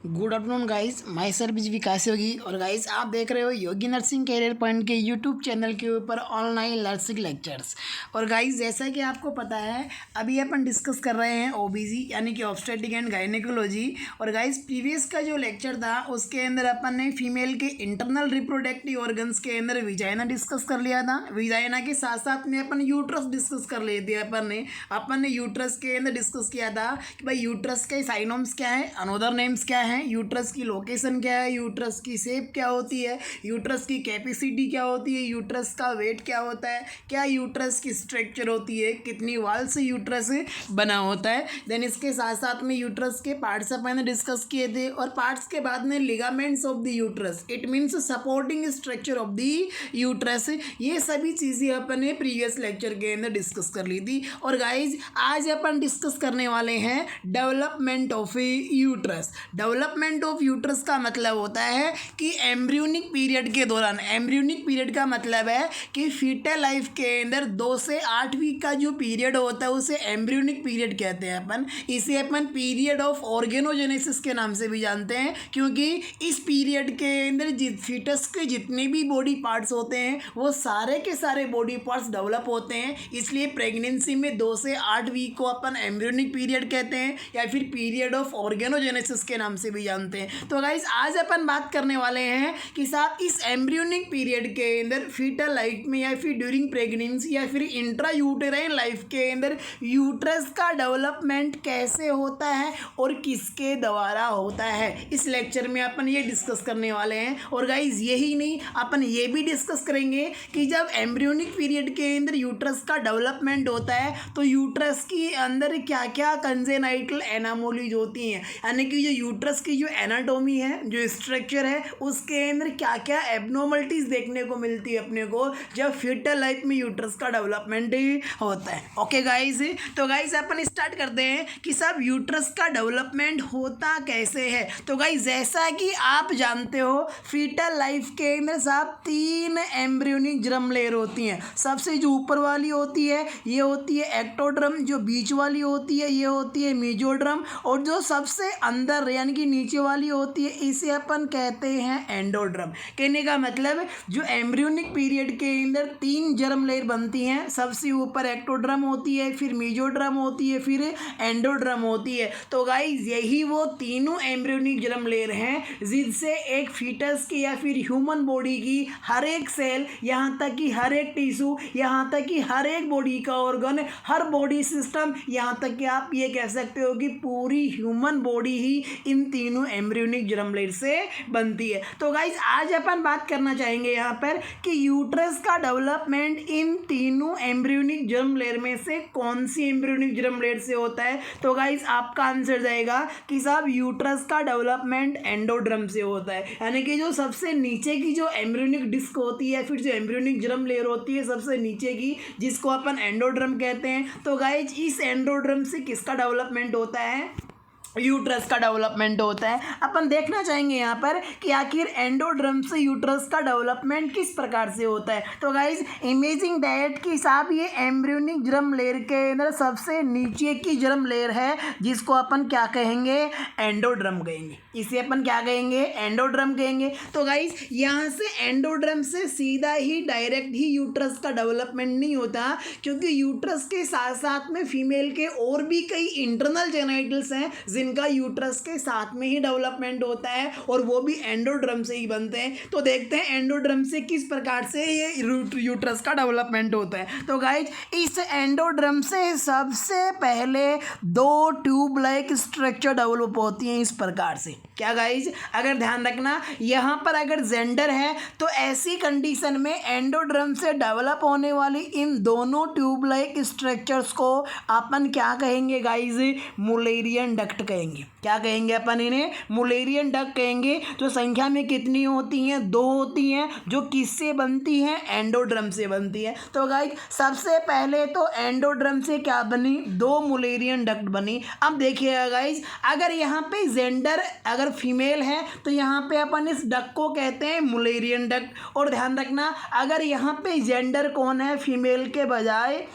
Good afternoon guys, myself is Vikas Yogi. और guys आप देख रहे हो योगी नर्सिंग कैरियर पॉइंट के यूट्यूब चैनल के ऊपर ऑनलाइन नर्सिंग लेक्चर्स। और गाइस जैसा कि आपको पता है, अभी अपन डिस्कस कर रहे हैं ओबीजी यानी कि ऑब्स्टेट्रिक एंड गायनेकोलॉजी। और गाइस प्रीवियस का जो लेक्चर था उसके अंदर अपन ने फीमेल के इंटरनल रिप्रोडक्टिव ऑर्गन्स के अंदर विजाइना डिस्कस कर लिया था। विजाइना के साथ साथ में अपन यूट्रस डिस्कस कर लिए थे। अपन ने यूट्रस के अंदर डिस्कस किया था कि भाई यूट्रस के साइनोम्स क्या है, अनोदर नेम्स क्या है, यूट्रस की लोकेशन क्या है, यूट्रस की शेप क्या होती है, यूट्रस की कैपेसिटी क्या होती है, यूट्रस का वेट क्या होता है, क्या यूट्रस की स्ट्रक्चर होती है, कितनी वाल से यूट्रस बना होता है। देन इसके साथ साथ में यूट्रस के पार्ट्स अपन ने डिस्कस किए थे। और पार्ट्स के बाद में ligaments of the uterus, it means supporting structure of the uterus. ये सभी चीज़ें अपन ने प्रीवियस लेक्चर के अंदर डिस्कस कर ली थी। और गाइज आज अपन डिस्कस करने वाले हैं development of uterus. Development of uterus का मतलब होता है कि एम्ब्रियोनिक पीरियड के दौरान, एम्ब्रियोनिक पीरियड का मतलब है कि फीटल लाइफ के अंदर 2 से 8 वीक का जो पीरियड होता है उसे एम्ब्रियोनिक पीरियड कहते हैं अपन। इसे अपन पीरियड ऑफ ऑर्गेनोजेनेसिस के नाम से भी जानते हैं, क्योंकि इस पीरियड के अंदर फीटस के जितने भी बॉडी पार्ट्स होते हैं वो सारे के सारे बॉडी पार्ट्स डेवलप होते हैं। इसलिए प्रेगनेंसी में 2 से 8 वीक को अपन एम्ब्रियोनिक पीरियड कहते हैं या फिर पीरियड ऑफ ऑर्गेनोजेनेसिस के नाम से भी जानते हैं। तो गाइस आज अपन बात करने वाले हैं कि साहब इस एम्ब्रियोनिक पीरियड के अंदर फीटल लाइफ में या फिर ड्यूरिंग प्रेगनेंसी या फिर इंट्रा यूटेराइन लाइफ के अंदर यूट्रस का डेवलपमेंट कैसे होता है और किसके द्वारा होता है। इस लेक्चर में अपन ये डिस्कस करने वाले हैं। और गाइस यही नहीं, अपन ये भी डिस्कस करेंगे कि जब एम्ब्रियोनिक पीरियड के अंदर यूट्रस का डेवलपमेंट होता है तो यूट्रस के अंदर क्या क्या कंजेनाइटल एनामोलीज होती हैं, यानी कि जो यूट्रस की जो एनाटोमी है, जो स्ट्रक्चर है, उसके अंदर क्या क्या एबनॉर्मलिटीज देखने को मिलती है अपने को जब फीटल लाइफ में यूट्रस का डेवलपमेंट होता है। ओके गाइस, तो गाइस अपन स्टार्ट करते हैं कि सब यूट्रस का डेवलपमेंट होता कैसे है। तो गाइस जैसा कि आप जानते हो फीटल लाइफ के अंदर सब 3 एम्ब्रियोनिक जर्म लेयर होती हैं। सबसे जो ऊपर वाली होती है ये होती है एक्टोड्रम, जो बीच वाली होती है ये होती है मेसोड्रम, और जो सबसे अंदर यानी कि नीचे वाली होती है इसे अपन कहते हैं एंडोड्रम। कहने का मतलब जो एम्ब्रियोनिक पीरियड के अंदर 3 जर्म लेयर बनती हैं, सबसे ऊपर एक्टोड्रम होती है, फिर मेसोड्रम होती है, फिर एंडोड्रम होती है। तो गाइस यही वो तीनों एम्ब्रियोनिक जर्म लेयर हैं जिनसे एक फीटस की या फिर ह्यूमन बॉडी की हर एक सेल, यहाँ तक कि हर एक टिश्यू, यहाँ तक कि हर एक बॉडी का ऑर्गन, हर बॉडी सिस्टम, यहाँ तक कि आप ये कह सकते हो कि पूरी ह्यूमन बॉडी ही इन तीनों एम्ब्रियोनिक जर्म लेयर से बनती है। तो गाइज आज अपन बात करना चाहेंगे यहाँ पर कि यूट्रस का डेवलपमेंट इन तीनों एम्ब्रियोनिक जर्म लेयर में से कौन सी एम्ब्रियोनिक जर्म लेयर से होता है। तो गाइज आपका आंसर जाएगा कि साहब यूट्रस का डेवलपमेंट एंडोड्रम से होता है, यानी कि जो सबसे नीचे की जो एम्ब्रियोनिक डिस्क होती है, फिर जो एम्ब्रियोनिक जर्म लेयर होती है सबसे नीचे की, जिसको अपन एंडोड्रम कहते हैं। तो गाइज इस एंडोड्रम से किसका डेवलपमेंट होता है, यूट्रस का डेवलपमेंट होता है। अपन देखना चाहेंगे यहाँ पर कि आखिर एंडोड्रम से यूट्रस का डेवलपमेंट किस प्रकार से होता है। तो गाइज इमेजिंग दैट कि साहब ये एम्ब्रियोनिक जर्म लेयर के अंदर सबसे नीचे की जर्म लेयर है जिसको अपन क्या कहेंगे, एंडोड्रम कहेंगे। इसे अपन क्या कहेंगे, एंडोड्रम कहेंगे। तो गाइज यहाँ से एंडोड्रम से सीधा ही डायरेक्ट ही यूट्रस का डेवलपमेंट नहीं होता, क्योंकि यूट्रस के साथ साथ में फीमेल के और भी कई इंटरनल जेनाइटल्स हैं जिनका यूट्रस के साथ में ही डेवलपमेंट होता है और वो भी एंडोड्रम से ही बनते हैं। तो देखते हैं एंडोड्रम से किस प्रकार से ये यूट्रस का डेवलपमेंट होता है। तो गाइज इस एंडोड्रम से सबसे पहले 2 ट्यूब लाइक स्ट्रक्चर डेवलप होती हैं इस प्रकार से। क्या गाइज, अगर ध्यान रखना यहाँ पर अगर जेंडर है तो ऐसी कंडीशन में एंडोड्रम से डेवलप होने वाली इन दोनों ट्यूब लाइक स्ट्रक्चर्स को अपन क्या कहेंगे गाइज, मुलेरियन डक्ट कहेंगे। क्या कहेंगे अपन इन्हें, मुलेरियन डक्ट कहेंगे। जो संख्या में कितनी होती हैं, 2 होती हैं, जो किससे बनती हैं, एंडोड्रम से बनती है। तो गाइज सबसे पहले तो एंडोड्रम से क्या बनी, 2 मुलेरियन डक्ट बनी। अब देखिएगा गाइज, अगर यहाँ पे जेंडर अगर फीमेल है तो यहाँ पे अपन इस डक्ट को कहते हैं मुलेरियन डक्ट। और ध्यान रखना अगर यहाँ पे जेंडर कौन है, फीमेल के बजाय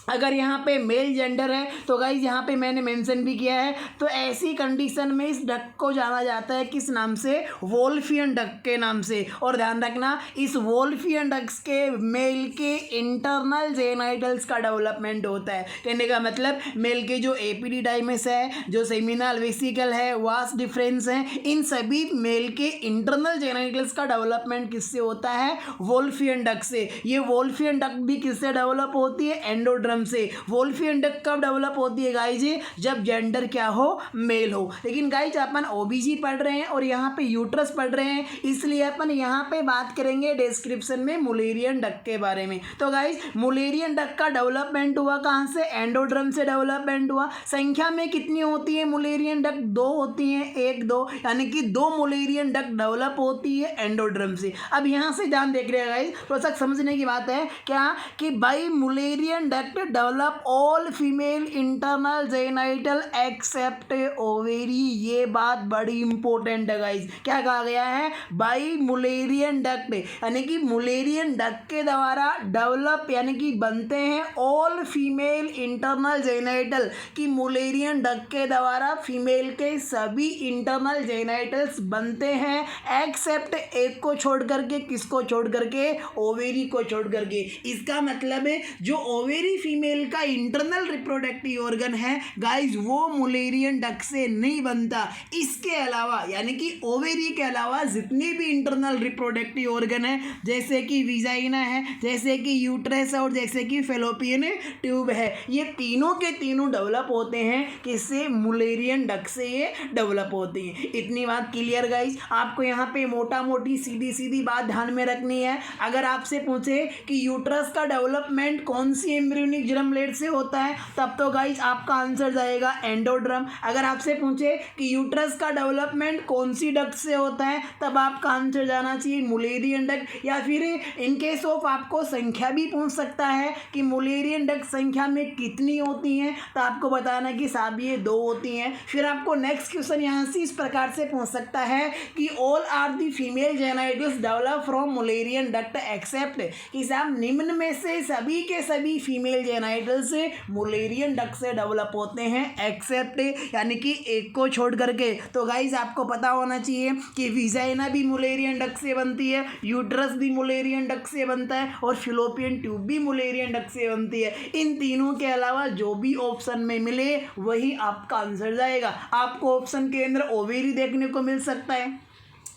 अगर यहाँ पे मेल जेंडर है तो गाइज यहाँ पे मैंने मेंशन भी किया है, तो ऐसी कंडीशन में इस डक को जाना जाता है किस नाम से, वोल्फियन डक के नाम से। और ध्यान रखना इस वोल्फियन डक्स के मेल के इंटरनल जेनाइटल्स का डेवलपमेंट होता है। कहने का मतलब मेल के जो एपिडिडाइमिस है, जो सेमिनल वेसिकल है, वास डिफरेंस है, इन सभी मेल के इंटरनल जेनाइटल्स का डेवलपमेंट किससे होता है, वोल्फियन डक से। ये वोल्फियन डक भी किससे डेवलप होती है, एंडोड्रम से। वोल्फियन डक कब डेवलप होती है गाइज, जब जेंडर क्या हो, मेल हो। लेकिन गाइज अपन ओबीजी पढ़ रहे हैं और यहाँ पे यूट्रस पढ़ रहे हैं, इसलिए अपन यहाँ पे बात करेंगे डिस्क्रिप्शन में मुलेरियन डक के बारे में। तो गाइज मुलेरियन डक का डेवलपमेंट हुआ कहाँ से, एंडोड्रम से डेवलपमेंट हुआ। संख्या में कितनी होती है मुलेरियन डक, 2 होती हैं, 1 2, यानी कि 2 मुलेरियन डक डेवलप होती है एंडोड्रम से। अब यहाँ से ध्यान देख रहे हैं गाइज, थोड़ा सा समझने की बात है क्या, कि by Mullerian duct develop all female internal genital except ovary. ये बात बड़ी इंपॉर्टेंट है गाइज। क्या कहा गया है, बाई मुलेरियन डक्ट, यानी कि मुलेरियन डक के द्वारा डेवलप यानी कि बनते हैं ऑल फीमेल इंटरनल जेनाइटल, कि मुलेरियन डक के द्वारा फीमेल के सभी इंटरनल जेनाइटल्स बनते हैं, एक्सेप्ट एक को छोड़ करके, किसको छोड़ करके, ओवेरी को छोड़ करके। इसका मतलब है जो ओवेरी फीमेल का इंटरनल रिप्रोडक्टिव ऑर्गन है गाइज, वो मुलेरियन डक से नहीं बनता। इसके अलावा यानी कि ओवेरी के अलावा जितने भी इंटरनल रिप्रोडक्टिव ऑर्गन है, जैसे कि विजाइना है, जैसे कि यूट्रस है, और जैसे कि फेलोपियन ट्यूब है, ये तीनों के तीनों डेवलप होते हैं किससे, मुलेरियन डक से ये डेवलप होती हैं। इतनी बात क्लियर गाइज। आपको यहाँ पे मोटा मोटी सीधी सीधी बात ध्यान में रखनी है। अगर आपसे पूछे कि यूट्रस का डेवलपमेंट कौन सी एम्ब्रियोनिक जर्म लेड से होता है, तब तो गाइज आपका आंसर जाएगा एंडोड्रम। अगर आपसे पूछे कि यूट्रस का डेवलपमेंट कौन सी डक्ट से होता है, तब आपका आंसर जाना चाहिए मुलेरियन डक्ट। या फिर इन केस ऑफ आपको संख्या भी पूछ सकता है कि मुलेरियन डक्ट संख्या में कितनी होती हैं, तो आपको बताना कि साहब ये 2 होती हैं। फिर आपको नेक्स्ट क्वेश्चन यहाँ से इस प्रकार से पूछ सकता है कि all are the female genitals develop from Mullerian duct except, कि साहब निम्न में से सभी के सभी फीमेल जेनाइटल्स मुलेरियन डक्ट से डेवलप होते हैं, एक्सेप्ट यानी कि एक को छोड़ करके। तो गाइज आपको पता होना चाहिए कि विजाइना भी मुलेरियन डक्ट से बनती है, यूट्रस भी मुलेरियन डक्ट से बनता है, और फिलोपियन ट्यूब भी मुलेरियन डक्ट से बनती है। इन तीनों के अलावा जो भी ऑप्शन में मिले वही आपका आंसर जाएगा। आपको ऑप्शन के अंदर ओवेरी देखने को मिल सकता है,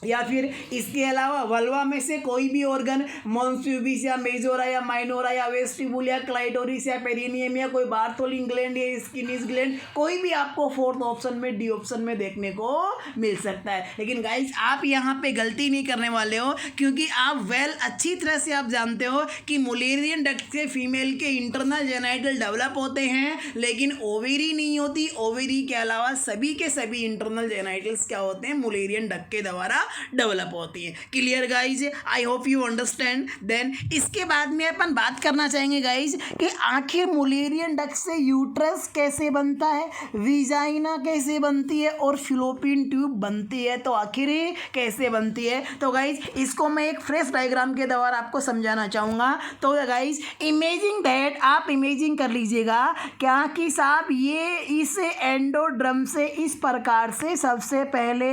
या फिर इसके अलावा वल्वा में से कोई भी ऑर्गन, मॉन्स प्यूबिस या मेजोरा या माइनोरा या वेस्टिबुल या क्लाइटोरिस या पेरिनियम या कोई बार्थोली ग्लैंड या स्किनिस ग्लैंड, कोई भी आपको 4th ऑप्शन में, डी ऑप्शन में देखने को मिल सकता है। लेकिन गाइज आप यहाँ पे गलती नहीं करने वाले हो, क्योंकि आप अच्छी तरह से आप जानते हो कि मुलेरियन डक्ट से फीमेल के इंटरनल जेनाइटल डेवलप होते हैं, लेकिन ओवेरी नहीं होती। ओवेरी के अलावा सभी के सभी इंटरनल जेनाइटल्स क्या होते हैं, मुलेरियन डक्ट के द्वारा डेवलप होती है। Clear guys, I hope you understand. Then इसके बाद में अपन बात करना चाहेंगे गाइज कि आखिर मुलेरियन डक्ट से यूट्रस कैसे बनता है, विजाइना कैसे बनती है, और फिलोपियन ट्यूब बनती है। तो आखिर ये कैसे बनती है, तो गाइज इसको मैं एक फ्रेश डायग्राम के द्वारा आपको समझाना चाहूँगा। तो गाइज इमेजिंग दैट, आप इमेजिंग कर लीजिएगा क्या कि साहब ये इस एंडोड्रम से इस प्रकार से सबसे पहले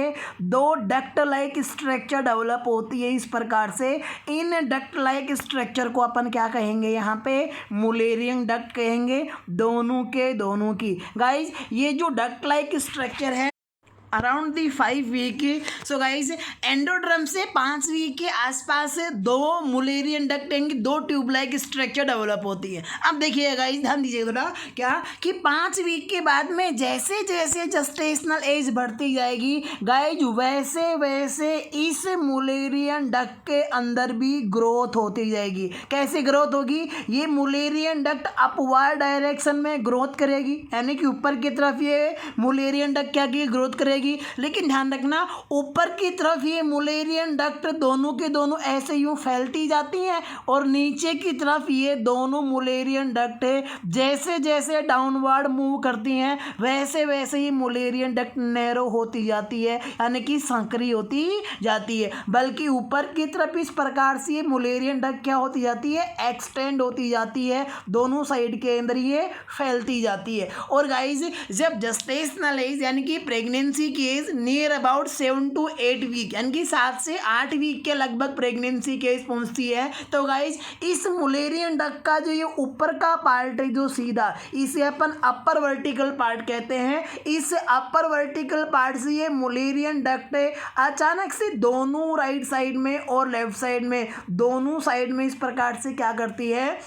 2 डक्ट लाइक स्ट्रक्चर डेवलप होती है इस प्रकार से। इन डक्ट लाइक स्ट्रक्चर को अपन क्या कहेंगे, यहाँ पे मुलेरियन डक्ट कहेंगे, दोनों के दोनों की। गाइज ये जो डक्ट लाइक स्ट्रक्चर है around the 5 week, so guys endoderm से 5 वीक के आसपास 2 मुलेरियन डक्ट यानी 2 ट्यूब लाइक स्ट्रक्चर डेवलप होती है। अब देखिए गाइज ध्यान दीजिए थोड़ा, क्या कि 5 वीक के बाद में जैसे जैसे जेस्टेशनल एज बढ़ती जाएगी गाइज, वैसे वैसे इस मुलेरियन डक्ट के अंदर भी ग्रोथ होती जाएगी। कैसे ग्रोथ होगी, ये मुलेरियन डक्ट अपवर्ड डायरेक्शन में ग्रोथ करेगी, यानी कि ऊपर की तरफ ये मुलेरियन डक्ट क्या की ग्रोथ करेगी, जाएगी। लेकिन ध्यान रखना ऊपर की तरफ ये मुलेरियन डक्ट दोनों के दोनों ऐसे यूं फैलती जाती हैं और नीचे की तरफ ये दोनों मुलेरियन डक्ट जैसे जैसे डाउनवर्ड मूव करती हैं वैसे वैसे ही मुलेरियन डक्ट नैरो होती जाती है, यानी कि संकरी होती जाती है। बल्कि ऊपर की तरफ इस प्रकार से ये मुलेरियन डक्ट क्या होती जाती है, एक्सटेंड होती जाती है, दोनों साइड के अंदर ये फैलती जाती है। और गाइज जब जेस्टेशनल एज यानी कि प्रेगनेंसी की age near about 7 to 8 week यानी कि 7 से 8 वीक के लगभग प्रेगनेंसी की एज पहुंचती है, तो गाइज इस मुलेरियन डक्ट का जो ये ऊपर का पार्ट है जो सीधा, इसे अपन अपर वर्टिकल पार्ट कहते हैं। इस अपर वर्टिकल पार्ट से ये मुलेरियन डक्ट अचानक से दोनों राइट साइड में और लेफ्ट साइड में दोनों साइड में इस प्रकार से क्या करती है,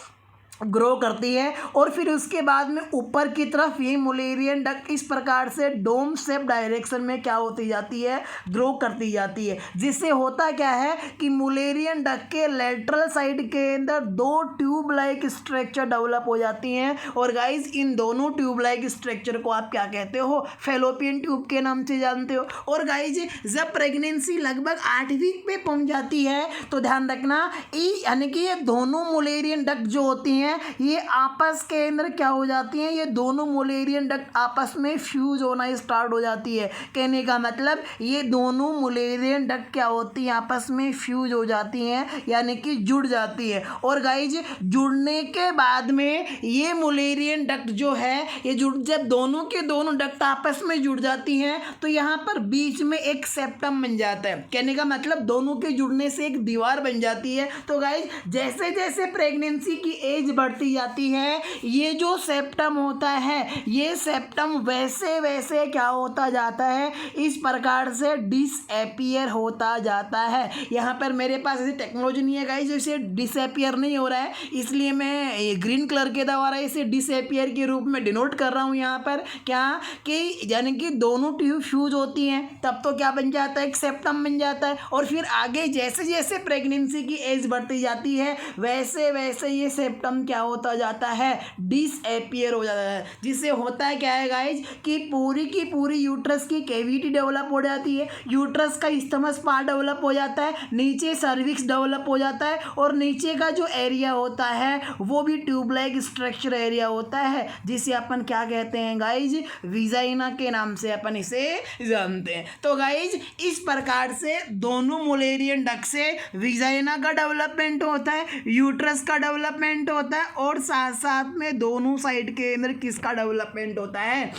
ग्रो करती है। और फिर उसके बाद में ऊपर की तरफ ये मुलेरियन डक्ट इस प्रकार से डोम शेप डायरेक्शन में क्या होती जाती है, ग्रो करती जाती है। जिससे होता क्या है कि मुलेरियन डक्ट के लेटरल साइड के अंदर दो ट्यूब लाइक स्ट्रक्चर डेवलप हो जाती हैं। और गाइज इन दोनों ट्यूब लाइक स्ट्रक्चर को आप क्या कहते हो, फैलोपियन ट्यूब के नाम से जानते हो। और गाइज जब प्रेगनेंसी लगभग 8 वीक पे पहुंच जाती है तो ध्यान रखना यानी कि ये दोनों मुलेरियन डक्ट जो होती हैं ये आपस के अंदर क्या हो जाती हैं, ये दोनों मुलेरियन डक्ट आपस में फ्यूज होना स्टार्ट हो जाती है। कहने का मतलब ये दोनों मुलेरियन डक्ट क्या होती हैं, आपस में फ्यूज हो जाती हैं यानी कि जुड़ जाती है। और गाइज जुड़ने के बाद में ये मुलेरियन डक्ट जो है ये जब दोनों के दोनों डक्ट आपस में जुड़ जाती हैं तो यहाँ पर बीच में एक सेप्टम बन जाता है। कहने का मतलब दोनों के जुड़ने से एक दीवार बन जाती है। तो गाइज जैसे जैसे प्रेगनेंसी की एज बढ़ती जाती है ये जो सेप्टम होता है ये सेप्टम वैसे वैसे क्या होता जाता है, इस प्रकार से डिसएपियर होता जाता है। यहाँ पर मेरे पास ऐसी टेक्नोलॉजी नहीं है गाइस जो इसे डिसएपियर नहीं हो रहा है, इसलिए मैं ग्रीन कलर के द्वारा इसे डिसएपियर के रूप में डिनोट कर रहा हूँ। यहाँ पर क्या कि यानी कि दोनों ट्यूब फ्यूज होती हैं तब तो क्या बन जाता है, एक सेप्टम बन जाता है। और फिर आगे जैसे जैसे प्रेगनेंसी की एज बढ़ती जाती है वैसे वैसे ये सेप्टम क्या होता जाता है, डिसएपियर हो जाता है। जिससे होता है क्या है गाइज कि पूरी की पूरी यूट्रस की कैविटी डेवलप हो जाती है, यूट्रस का स्टमस पार्ट डेवलप हो जाता है, नीचे सर्विक्स डेवलप हो जाता है और नीचे का जो एरिया होता है वो भी ट्यूब लाइक स्ट्रक्चर एरिया होता है जिसे अपन क्या कहते हैं गाइज, विजाइना के नाम से अपन इसे जानते हैं। तो गाइज इस प्रकार से दोनों मुलेरियन डक्ट से विजाइना का डेवलपमेंट होता है, यूट्रस का डेवलपमेंट होता है और साथ साथ में दोनों साइड के अंदर किसका डेवलपमेंट होता है,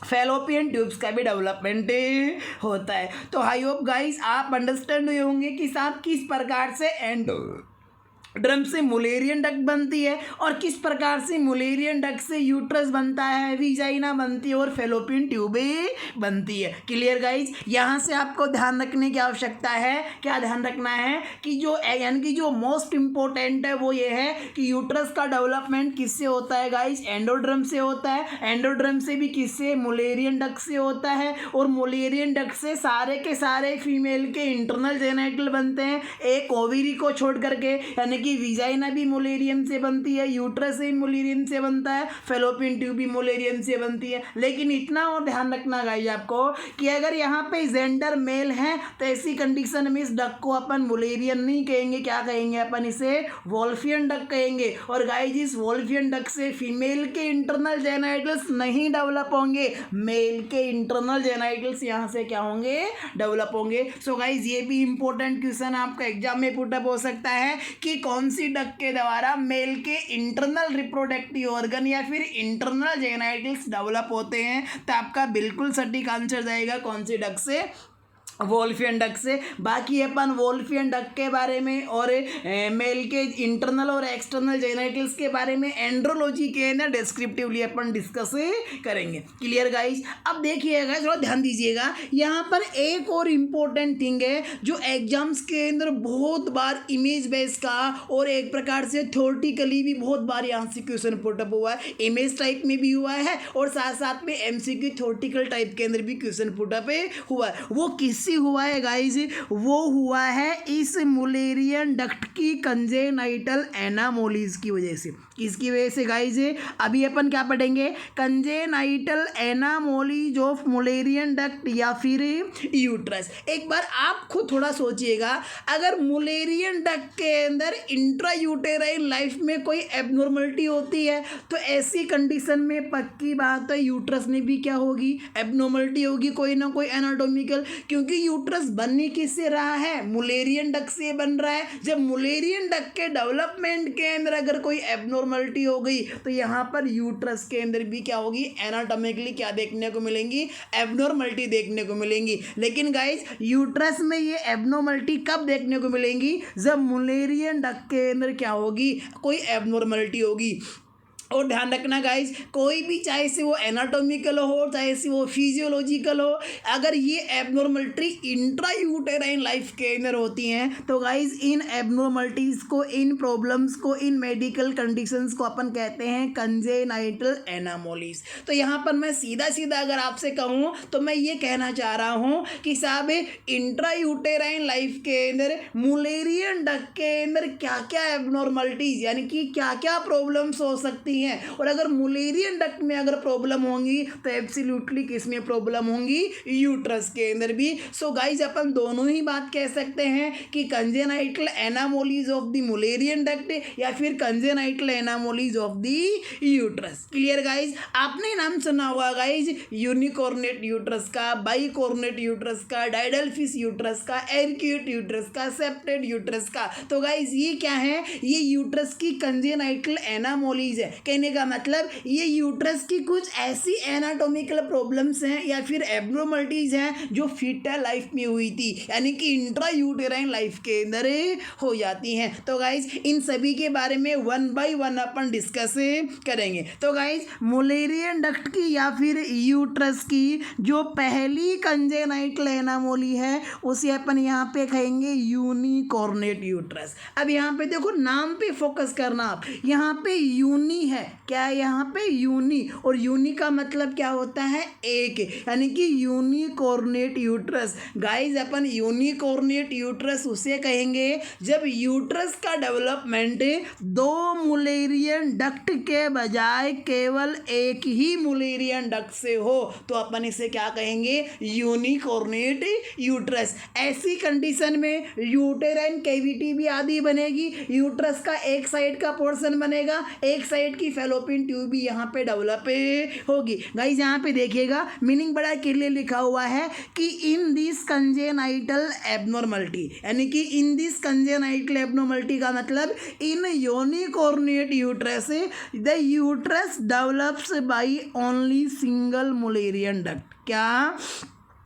फैलोपियन ट्यूब्स का भी डेवलपमेंट होता है। तो आई होप गाइस आप अंडरस्टैंड हुए होंगे कि साहब किस प्रकार से ड्रम से मुलेरियन डक्ट बनती है और किस प्रकार से मुलेरियन डक्ट से यूट्रस बनता है, विजाइना बनती है और फैलोपियन ट्यूबें बनती है। क्लियर गाइज, यहाँ से आपको ध्यान रखने की आवश्यकता है, क्या ध्यान रखना है कि जो यानी कि जो मोस्ट इम्पोर्टेंट है वो ये है कि यूट्रस का डेवलपमेंट किससे होता है गाइज, एंडोड्रम से होता है, एंडोड्रम से भी किससे, मुलेरियन डक्ट से होता है और मुलेरियन डक्ट से सारे के सारे फीमेल के इंटरनल जेनाइटल बनते हैं एक ओवरी को छोड़ करके, यानी कि विजाइना भी मुलेरियन से बनती है, यूट्रस भी मुलेरियन से बनता है, फैलोपियन ट्यूब भी मुलेरियन से बनती है। लेकिन इतना और ध्यान रखना गाइस आपको कि अगर यहाँ पे जेंडर मेल है तो ऐसी कंडीशन में इस डक को अपन मुलेरियन नहीं कहेंगे, क्या कहेंगे अपन इसे वोल्फियन डक कहेंगे। और गाइस इस वोल्फियन डक से फीमेल के इंटरनल जेनाइटल्स नहीं डेवलप होंगे, मेल के इंटरनल जेनाइटल्स यहाँ से क्या होंगे, डेवलप होंगे। सो गाइस ये भी इंपॉर्टेंट क्वेश्चन आपका एग्जाम में पुटअप हो सकता है कि कौन सी डक के द्वारा मेल के इंटरनल रिप्रोडक्टिव ऑर्गन या फिर इंटरनल जेनाइटल्स डेवलप होते हैं। तो आपका बिल्कुल सटीक आंसर जाएगा कौन सी डक से, वोल्फियन डक से। बाकी अपन वोल्फियन डक के बारे में और मेल के इंटरनल और एक्सटर्नल जेनाइटल्स के बारे में एंड्रोलॉजी के अंदर डिस्क्रिप्टिवली अपन डिस्कस करेंगे। क्लियर गाइस, अब देखिएगा थोड़ा ध्यान दीजिएगा, यहाँ पर एक और इम्पोर्टेंट थिंग है जो एग्जाम्स के अंदर बहुत बार इमेज बेस का और एक प्रकार से थ्योरेटिकली भी बहुत बार यहाँ से क्वेश्चन पुटअप हुआ है, इमेज टाइप में भी हुआ है और साथ साथ में एमसीक्यू थ्योरेटिकल टाइप के अंदर भी क्वेश्चन पुटअप हुआ है। वो किससे हुआ है गाइस, वो हुआ है इस मुलेरियन डक्ट की कंजेनाइटल एनामोलीज की वजह से। किसकी वजह से गाइज? अभी अपन क्या पढ़ेंगे? Congenital anomalies of Mullerian duct या फिर यूट्रस। एक बार आप खुद थोड़ा सोचिएगा, अगर मुलेरियन डक्ट के अंदर इंट्रा यूटेराइन लाइफ में कोई एबनॉर्मलिटी होती है तो ऐसी कंडीशन में पक्की बात है यूट्रस में भी क्या होगी? एबनॉर्मलिटी होगी, कोई ना कोई एनाटॉमिकल। क्योंकि यूट्रस बनने किससे रहा है? मुलेरियन डक्ट से बन रहा है। जब मुलेरियन डक्ट के डेवलपमेंट के अंदर अगर कोई एबनॉर्मलिटी हो गई तो यहाँ पर यूट्रस के अंदर भी क्या होगी? एनाटॉमिकली क्या देखने को मिलेंगी? एबनॉर्मलिटी देखने को मिलेंगी। लेकिन गाइज यूट्रस में ये एबनॉर्मलिटी कब देखने को मिलेंगी? जब मुलेरियन डक्ट के अंदर क्या होगी? कोई एबनॉर्मलिटी होगी। और ध्यान रखना गाइज, कोई भी चाहे से वो एनाटॉमिकल हो चाहे से वो फिजियोलॉजिकल हो, अगर ये एबनॉर्मलिटी इंट्रा यूटेराइन लाइफ के अंदर होती हैं तो गाइज इन एबनॉर्मलिटीज़ को, इन प्रॉब्लम्स को, इन मेडिकल कंडीशंस को अपन कहते हैं कंजेनाइटल एनामोलीज। तो यहाँ पर मैं सीधा सीधा अगर आपसे कहूँ तो मैं ये कहना चाह रहा हूँ कि साहब इंट्रा यूटेराइन लाइफ के अंदर मुलेरियन डक्ट के अंदर क्या क्या एबनॉर्मलिटीज़ यानी कि क्या क्या प्रॉब्लम्स हो सकती हैं। और अगर मुलेरियन डक्ट में अगर प्रॉब्लम होंगी तो एब्सोल्युटली किस में प्रॉब्लम होंगी? यूट्रस के अंदर भी। सो गाइज अपन दोनों ही बात कह सकते हैं कि congenital anomalies of the Mullerian duct या फिर congenital anomalies of the uterus. Clear guys? आपने नाम सुना होगा गाइज यूनिकॉर्नेट यूट्रस का, बाइकॉर्नेट यूट्रस का, डायडल्फिस यूट्रस का, एरक्यूट यूट्रस का, सेप्टेड यूट्रस का। तो गाइज ये क्या है? ये यूट्रस की कंजेनाइटल एनामोलीज है। कहने का मतलब ये यूट्रस की कुछ ऐसी एनाटॉमिकल प्रॉब्लम्स हैं या फिर एब्नॉर्मलिटीज हैं जो फीटल लाइफ में हुई थी, यानी कि इंट्रा यूटेराइन लाइफ के अंदर हो जाती हैं। तो गाइज इन सभी के बारे में one by one upon discuss करेंगे। तो गाइज मुलेरियन डक्ट की या फिर यूट्रस की जो पहली कंजेनाइटल एनामोली है उसे अपन यहाँ पे कहेंगे यूनिकॉर्नेट यूट्रस। अब यहाँ पे देखो, नाम पे फोकस करना आप। यहाँ पे यूनी है, क्या है यहाँ पे? यूनी। और यूनी का मतलब क्या होता है? एक, यानी कि यूनिकॉर्नेट यूट्रस। गाइज अपन यूनिकॉर्नेट यूट्रस उसे कहेंगे जब यूट्रस का डेवलपमेंट दो मुलेरियन डक्ट के बजाय केवल एक ही मुलेरियन डक्ट से हो तो अपन इसे क्या कहेंगे? Unicornuate uterus. ऐसी कंडीशन में यूटेराइन कैविटी भी आदि बनेगी, यूट्रस का एक साइड का पोर्शन बनेगा, एक साइड की फैलोपियन ट्यूब भी यहाँ पे डेवलप होगी। गाइस यहाँ पे देखिएगा, मीनिंग बड़ा क्लियर लिखा हुआ है कि इन दिस कंजेनाइटल एबनॉर्मलिटी, यानी कि इन दिस कंजेनाइटल एबनॉर्मलिटी का मतलब in unicornuate uterus the uterus develops by only single Mullerian duct. क्या?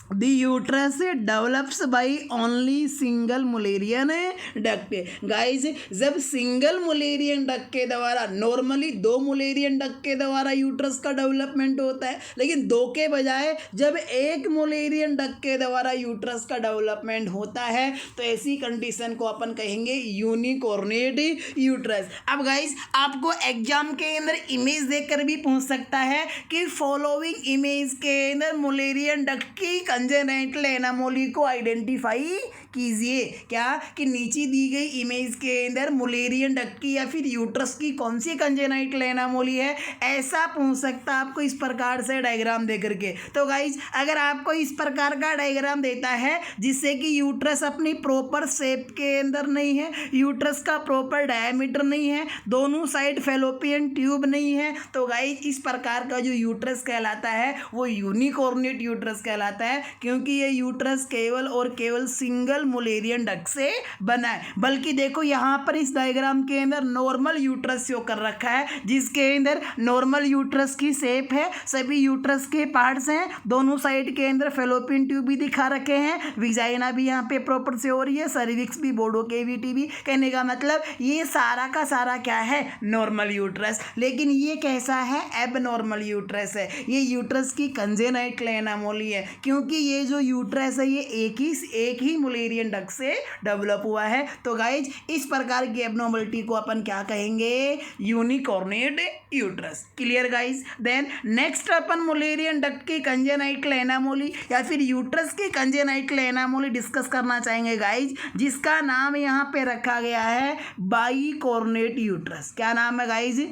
The uterus develops by only single Mullerian duct. Guys जब सिंगल मुलेरियन डक्ट के द्वारा, normally दो Mullerian duct के द्वारा यूट्रस का डेवलपमेंट होता है, लेकिन दो के बजाय जब एक मुलेरियन डक्ट के द्वारा यूट्रस का डेवलपमेंट होता है तो ऐसी कंडीशन को अपन कहेंगे यूनिकॉर्नेट यूट्रस। अब गाइज आपको एग्जाम के अंदर इमेज देखकर भी पूछ सकता है कि फॉलोइंग इमेज के अंदर मुलेरियन डक्ट की कंजेनाइटल एनामोली को आइडेंटिफाई कीजिए। क्या? कि नीचे दी गई इमेज के अंदर मुलेरियन डक्ट की या फिर यूट्रस की कौन सी कंजेनाइटल एनामोली है, ऐसा पूछ सकता है आपको इस प्रकार से डायग्राम दे करके। तो गाइज अगर आपको इस प्रकार का डायग्राम देता है जिससे कि यूट्रस अपनी प्रॉपर शेप के अंदर नहीं है, यूट्रस का प्रॉपर डायमीटर नहीं है, दोनों साइड फैलोपियन ट्यूब नहीं है, तो गाइज इस प्रकार का जो यूट्रस कहलाता है वो यूनिकॉर्नेट यूट्रस कहलाता है, क्योंकि ये यूट्रस केवल और केवल सिंगल मुलेरियन डक्ट से बना है। बल्कि देखो यहाँ पर इस डायग्राम के अंदर नॉर्मल यूट्रस शो कर रखा है, जिसके अंदर नॉर्मल यूट्रस की शेप है, सभी यूट्रस के पार्ट्स हैं, दोनों साइड के अंदर फैलोपियन ट्यूब भी दिखा रखे हैं, विजाइना भी यहाँ पे प्रॉपर से हो रही है, सर्विक्स भी, बोर्डो कैविटी भी। कहने का मतलब ये सारा का सारा क्या है? Normal uterus. लेकिन ये कैसा है? एबनॉर्मल यूट्रस है। ये यूट्रस की कंजेनाइटल एनामोली है, क्योंकि ये जो यूट्रस है ये एक ही मुलेरियन डक्ट से डेवलप हुआ है। तो गाइज इस प्रकार की एब्नॉर्मलिटी को अपन क्या कहेंगे, unicornuate uterus. Clear guys. Then next अपन मुलेरियन डक्ट की कंजेनाइटल एनामोली या फिर यूट्रस की कंजेनाइटल एनामोली डिस्कस करना चाहेंगे गाइज, जिसका नाम यहाँ पे रखा गया है बाइकॉर्नेट यूट्रस। क्या नाम है गाइज,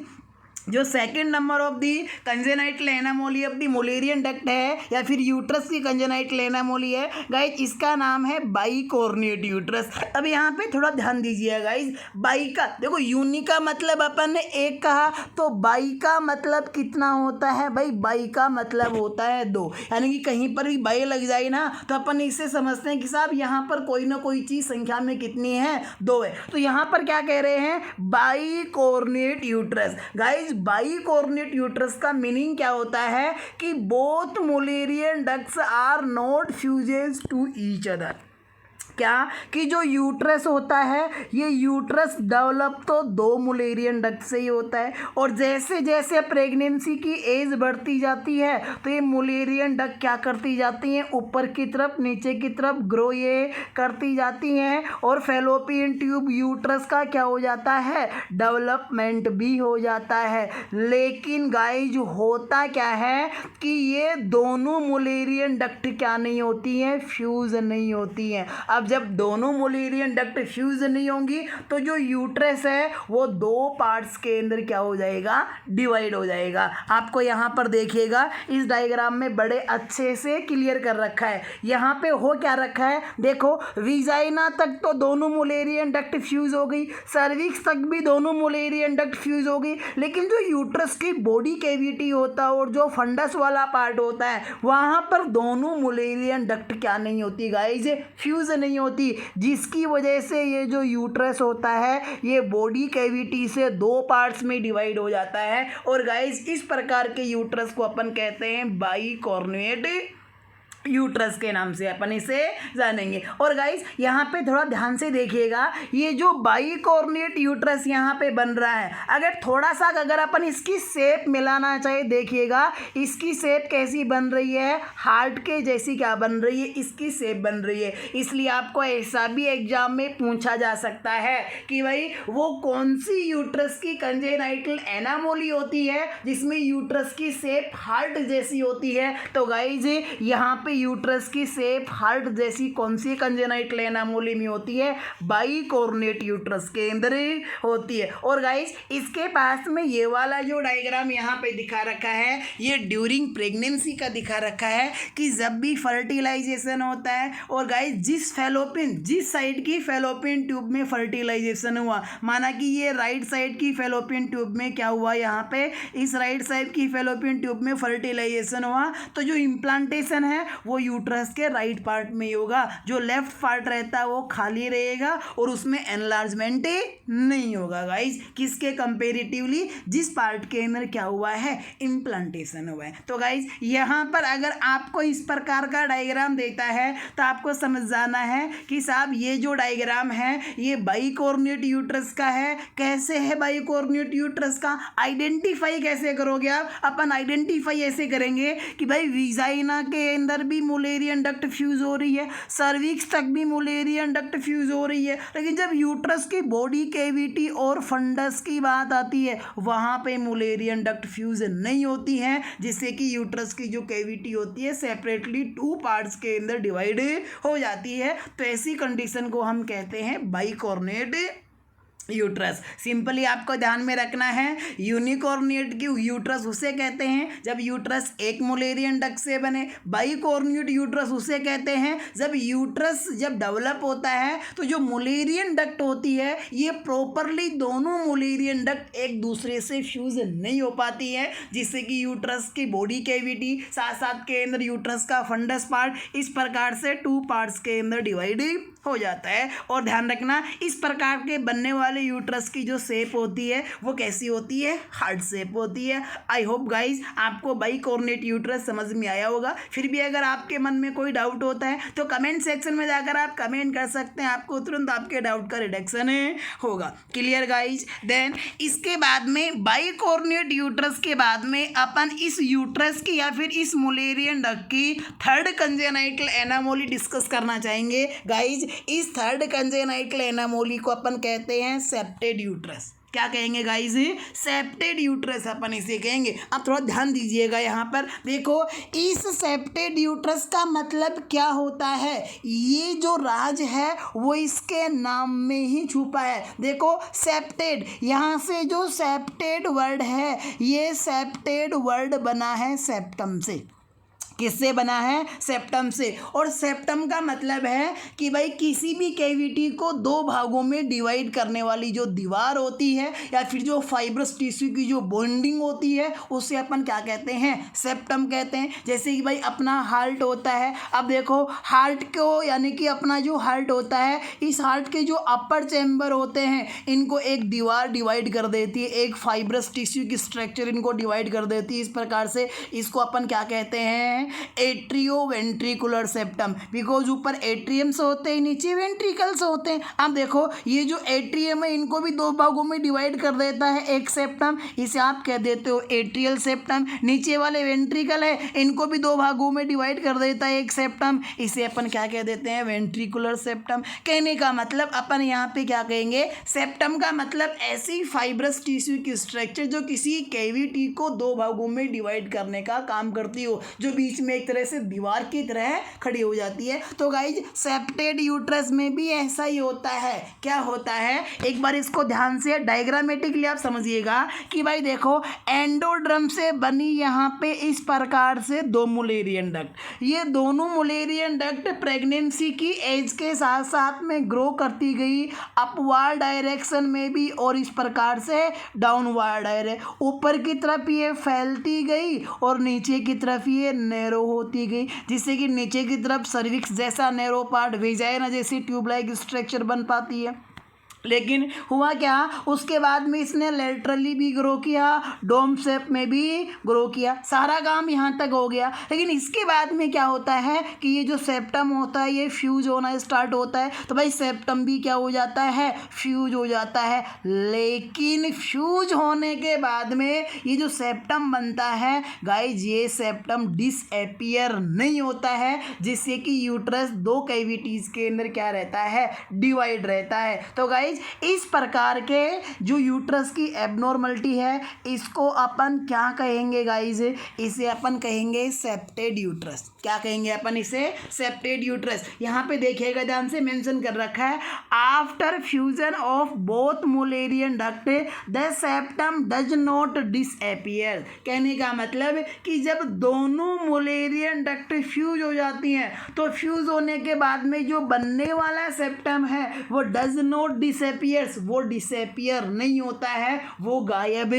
जो second number of the congenital anomaly of the Mullerian duct है या फिर यूट्रस की कंजेनाइटल एनामोली है गाइज, इसका नाम है बाइकॉर्नेट यूट्रस। अब यहाँ पे थोड़ा ध्यान दीजिए गाइज, बाई का देखो, यूनि का मतलब अपन ने एक कहा, तो बाई का मतलब कितना होता है भाई, बाई का मतलब होता है 2, यानी कि कहीं पर भी बाई लग जाए ना तो अपन इससे समझते हैं कि साहब यहाँ पर कोई ना कोई चीज़ संख्या में कितनी है, 2 है। तो यहाँ पर क्या कह रहे हैं, bicornuate uterus. Guys bicornuate uterus का मीनिंग क्या होता है कि both Mullerian ducts are not fuses to each other. क्या कि जो यूट्रस होता है ये यूट्रस डेवलप तो 2 मुलेरियन डक्ट से ही होता है, और जैसे जैसे प्रेगनेंसी की एज बढ़ती जाती है तो ये मुलेरियन डक्ट क्या करती जाती हैं, ऊपर की तरफ नीचे की तरफ ग्रो ये करती जाती हैं, और फैलोपियन ट्यूब यूट्रस का क्या हो जाता है, डेवलपमेंट भी हो जाता है। लेकिन गाइज होता क्या है कि ये दोनों मुलेरियन डक्ट क्या नहीं होती हैं, फ्यूज नहीं होती हैं। अब जब दोनों मुलेरियन डक्ट फ्यूज नहीं होंगी तो जो यूट्रस है वो 2 पार्ट्स के अंदर क्या हो जाएगा, डिवाइड हो जाएगा। आपको यहाँ पर देखिएगा इस डायग्राम में बड़े अच्छे से क्लियर कर रखा है। यहाँ पे हो क्या रखा है, देखो विजाइना तक तो दोनों मुलेरियन डक्ट फ्यूज हो गई, सर्विक्स तक भी दोनों मुलेरियन डक्ट फ्यूज हो गई, लेकिन जो यूट्रस की बॉडी कैविटी होता है और जो फंडस वाला पार्ट होता है वहाँ पर दोनों मुलेरियन डक्ट क्या नहीं होती गाइज, फ्यूज नहीं होती, जिसकी वजह से ये जो यूट्रस होता है ये बॉडी कैविटी से 2 पार्ट्स में डिवाइड हो जाता है। और गाइज इस प्रकार के यूट्रस को अपन कहते हैं बाइकॉर्नेट यूट्रस के नाम से अपन इसे जानेंगे। और गाइस यहाँ पे थोड़ा ध्यान से देखिएगा, ये जो बाइकॉर्नेट यूट्रस यहाँ पे बन रहा है, अगर थोड़ा सा अगर अपन इसकी शेप मिलाना चाहे, देखिएगा इसकी शेप कैसी बन रही है, हार्ट के जैसी क्या बन रही है, इसकी शेप बन रही है। इसलिए आपको ऐसा भी एग्जाम में पूछा जा सकता है कि भाई वो कौन सी यूट्रस की कंजेनाइटल एनामोली होती है जिसमें यूट्रस की शेप हार्ट जैसी होती है। तो गाइज यहाँ पे यूट्रस की शेप हार्ट जैसी कौन सी कंजेनाइटल एनामोली में होती है, बाइकॉर्नेट यूट्रस के अंदर होती है। और गाइस इसके पास में ये वाला जो डायग्राम यहाँ पे दिखा रखा है ये ड्यूरिंग प्रेगनेंसी का दिखा रखा है कि जब भी फर्टिलाइजेशन होता है, और गाइस जिस साइड की फैलोपियन ट्यूब में फर्टिलाइजेशन हुआ, माना कि ये राइट साइड की फैलोपियन ट्यूब में क्या हुआ, यहाँ पे इस राइट साइड की फैलोपियन ट्यूब में फर्टिलाइजेशन हुआ, तो जो इम्प्लांटेशन है वो यूट्रस के राइट पार्ट में ही होगा, जो लेफ्ट पार्ट रहता है वो खाली रहेगा और उसमें एनलार्जमेंट नहीं होगा गाइस, किसके कंपेरेटिवली, जिस पार्ट के अंदर क्या हुआ है, इम्प्लांटेशन हुआ है। तो गाइस यहाँ पर अगर आपको इस प्रकार का डायग्राम देता है तो आपको समझ जाना है कि साहब ये जो डायग्राम है ये बाइकॉर्नेट यूट्रस का है। कैसे है बाइकॉर्नेट यूट्रस का, आइडेंटिफाई कैसे करोगे आप, अपन आइडेंटिफाई ऐसे करेंगे कि भाई विजाइना के अंदर भी मुलेरियन डक्ट फ्यूज हो रही है, सर्विक्स तक भी मुलेरियन डक्ट फ्यूज हो रही है, लेकिन जब यूट्रस की बॉडी कैविटी और फंडस की बात आती है वहाँ पे मुलेरियन डक्ट फ्यूज नहीं होती है, जिससे कि यूट्रस की जो कैविटी होती है सेपरेटली 2 पार्ट्स के अंदर डिवाइड हो जाती है। तो ऐसी कंडीशन को हम कहते हैं बाइकॉर्नेट यूट्रस। सिंपली आपको ध्यान में रखना है, यूनिकॉर्नेट की यूट्रस उसे कहते हैं जब यूट्रस एक मुलेरियन डक्ट से बने, बाइकॉर्नेट यूट्रस उसे कहते हैं जब यूट्रस जब डेवलप होता है तो जो मुलेरियन डक्ट होती है ये प्रॉपरली दोनों मुलेरियन डक्ट एक दूसरे से फ्यूज नहीं हो पाती है, जिससे कि यूट्रस की बॉडी कैविटी साथ साथ के अंदर यूट्रस का फंडस पार्ट इस प्रकार से 2 पार्ट्स के अंदर डिवाइड हो जाता है। और ध्यान रखना इस प्रकार के बनने वाले वाले यूट्रस की जो शेप होती है वो कैसी होती है, हार्ट शेप होती है। आई होप गाइज आपको बाइकॉर्नेट यूट्रस समझ में आया होगा। फिर भी अगर आपके मन में कोई डाउट होता है तो कमेंट सेक्शन में जाकर आप कमेंट कर सकते हैं, आपको तुरंत आपके डाउट का रिडक्शन होगा। Clear guys. देन इसके बाद में बाइकॉर्नेट यूट्रस के बाद में अपन इस यूट्रस की या फिर इस मुलेरियन डक्ट की थर्ड कंजेनाइटल एनामोली डिस्कस करना चाहेंगे गाइज। इस थर्ड कंजेनाइटल एनामोली को अपन कहते हैं सेप्टेड यूट्रस। क्या कहेंगे गाइज, सेप्टेड यूट्रस अपन इसे कहेंगे। अब थोड़ा ध्यान दीजिएगा यहाँ पर, देखो इस सेप्टेड यूट्रस का मतलब क्या होता है, ये जो राज है वो इसके नाम में ही छुपा है। देखो सेप्टेड, यहाँ से जो सेप्टेड वर्ड है ये सेप्टेड वर्ड बना है सेप्टम से। किससे बना है, सेप्टम से। और सेप्टम का मतलब है कि भाई किसी भी कैविटी को दो भागों में डिवाइड करने वाली जो दीवार होती है या फिर जो फाइब्रस टिश्यू की जो बॉन्डिंग होती है उसे अपन क्या कहते हैं, सेप्टम कहते हैं। जैसे कि भाई अपना हार्ट होता है, अब देखो हार्ट को यानी कि अपना जो हार्ट होता है, इस हार्ट के जो अपर चैम्बर होते हैं इनको एक दीवार डिवाइड कर देती है, एक फाइब्रस टिश्यू की स्ट्रक्चर इनको डिवाइड कर देती है। इस प्रकार से इसको अपन क्या कहते हैं, एट्रियो वेंट्रिकुलर सेप्टम। बिकॉज ऊपर एट्रियम्स होते हैं, नीचे वेंट्रिकल्स होते हैं। अब देखो ये जो एट्रियम है इनको भी दो भागों में डिवाइड कर देता है एक सेप्टम, इसे आप कह देते हो एट्रियल सेप्टम। नीचे वाले वेंट्रिकल है इनको भी दो भागों में डिवाइड कर देता है एक सेप्टम, इसे अपन क्या कह देते हैं, वेंट्रिकुलर सेप्टम। कहने का मतलब अपन यहाँ पे क्या कहेंगे, सेप्टम का मतलब ऐसी फाइब्रस टिश्यू की स्ट्रक्चर जो किसी कैविटी को दो भागों में डिवाइड करने का काम करती हो, जो बीच में एक तरह से दीवार की तरह खड़ी हो जाती है। तो गाइज सेप्टेड यूट्रस में भी ऐसा ही होता है। क्या होता है, एक बार इसको ध्यान से डायग्रामेटिकली आप समझिएगा कि भाई देखो एंडोड्रम से बनी यहाँ पे इस प्रकार से दो मुलेरियन डक्ट, ये दोनों मुलेरियन डक्ट प्रेगनेंसी की एज के साथ साथ में ग्रो करती गई अपवार्ड डायरेक्शन में भी और इस प्रकार से डाउनवार्ड डायरेक्शन, ऊपर की तरफ ये फैलती गई और नीचे की तरफ ये नैरो होती गई, जिससे कि नीचे की तरफ सर्विक्स जैसा नैरो पार्ट, वेजाइना जैसी ट्यूब लाइक स्ट्रक्चर बन पाती है। लेकिन हुआ क्या, उसके बाद में इसने लेटरली भी ग्रो किया, डोम शेप में भी ग्रो किया, सारा काम यहाँ तक हो गया। लेकिन इसके बाद में क्या होता है कि ये जो सेप्टम होता है ये फ्यूज होना स्टार्ट होता है। तो भाई सेप्टम भी क्या हो जाता है, फ्यूज हो जाता है। लेकिन फ्यूज होने के बाद में ये जो सेप्टम बनता है गाइज, ये सेप्टम डिसअपीयर नहीं होता है, जिससे कि यूट्रस दो कैविटीज़ के अंदर क्या रहता है, डिवाइड रहता है। तो गाइज इस प्रकार के जो यूट्रस की एबनॉर्मलिटी है इसको अपन क्या कहेंगे गाइज, इसे अपन कहेंगे सेप्टेड यूट्रस। क्या कहेंगे अपन इसे, सेप्टेड यूट्रस। यहाँ पे देखिएगा ध्यान से मेंशन कर रखा है, after fusion of both Mullerian duct the septum does not disappear. कहने का मतलब कि जब दोनों मुलेरियन डक्ट फ्यूज हो जाती हैं तो फ्यूज होने के बाद में जो बनने वाला सेप्टम है वो डज नॉट डिसअपीयर्स, वो डिसअपीयर नहीं होता है, वो गायब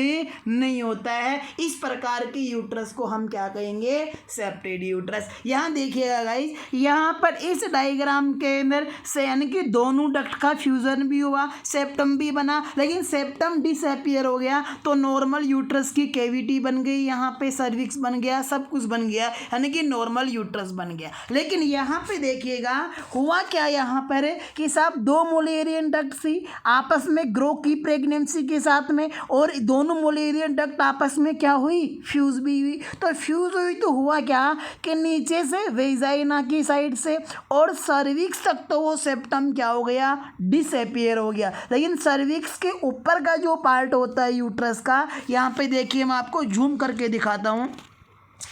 नहीं होता है। इस प्रकार के यूट्रस को हम क्या कहेंगे, सेप्टेड यूट्रस। यहाँ देखिएगा गाइस, यहाँ पर इस डायग्राम के अंदर से यानी कि दोनों डक्ट का फ्यूजन भी हुआ, सेप्टम भी बना, लेकिन सेप्टम डिसअपीयर हो गया तो नॉर्मल यूट्रस की कैविटी बन गई, यहाँ पे सर्विक्स बन गया, सब कुछ बन गया, यानी कि नॉर्मल यूट्रस बन गया। लेकिन यहाँ पे देखिएगा हुआ क्या, यहाँ पर कि साहब दो मुलेरियन डक्ट सी आपस में ग्रो की प्रेगनेंसी के साथ में, और दोनों मुलेरियन डक्ट आपस में क्या हुई, फ्यूज भी हुई। तो फ्यूज हुई तो हुआ क्या कि नीचे से वेजाइना की साइड से और सर्विक्स तक तो वो सेप्टम क्या हो गया, डिसअपीयर हो गया। लेकिन सर्विक्स के ऊपर का जो पार्ट होता है यूट्रस का, यहाँ पे देखिए मैं आपको जूम करके दिखाता हूँ,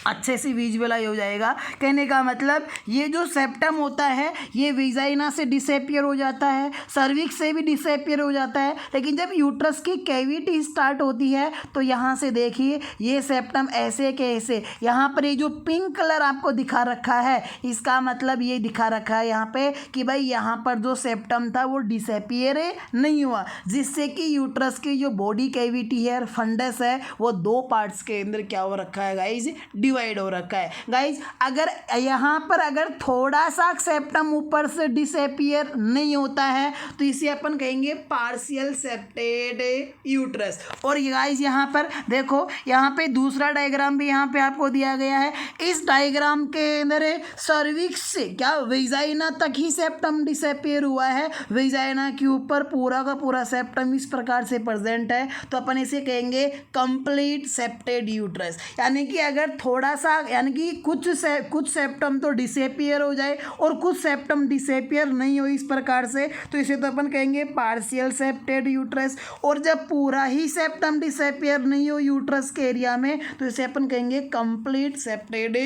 अच्छे से विजुअलाइज हो जाएगा। कहने का मतलब ये जो सेप्टम होता है ये वेजाइना से डिसअपीयर हो जाता है, सर्विक्स से भी डिसअपीयर हो जाता है। लेकिन जब यूट्रस की कैविटी स्टार्ट होती है तो यहाँ से देखिए ये सेप्टम ऐसे के ऐसे, यहाँ पर ये जो पिंक कलर आपको दिखा रखा है इसका मतलब ये दिखा रखा है यहाँ पे कि भाई यहाँ पर जो सेप्टम था वो डिसअपीयर नहीं हुआ, जिससे कि यूट्रस की जो बॉडी कैविटी है, फंडस है, वो दो पार्ट्स के अंदर क्या हो रखा है गाइज, डिवाइड हो रखा है। गाइज अगर यहाँ पर अगर थोड़ा सा सेप्टम ऊपर से डिसअपियर नहीं होता है तो इसे अपन कहेंगे पार्शियल सेप्टेड यूट्रस। और गाइज यहाँ पर देखो, यहाँ पे दूसरा डायग्राम भी यहाँ पे आपको दिया गया है। इस डायग्राम के अंदर सर्विक्स से क्या वेजाइना तक ही सेप्टम डिसअपियर हुआ है, वेजाइना के ऊपर पूरा का पूरा सेप्टम इस प्रकार से प्रेजेंट है, तो अपन इसे कहेंगे कंप्लीट सेप्टेड यूट्रस। यानी कि अगर थोड़ा सा, यानी कि कुछ सेप्टम तो डिसअपियर हो जाए और कुछ सेप्टम डिसअपियर नहीं हो इस प्रकार से, तो इसे तो अपन कहेंगे पार्शियल सेप्टेड यूट्रस। और जब पूरा ही सेप्टम डिसअपियर नहीं हो यूट्रस के एरिया में तो इसे अपन कहेंगे कंप्लीट सेप्टेड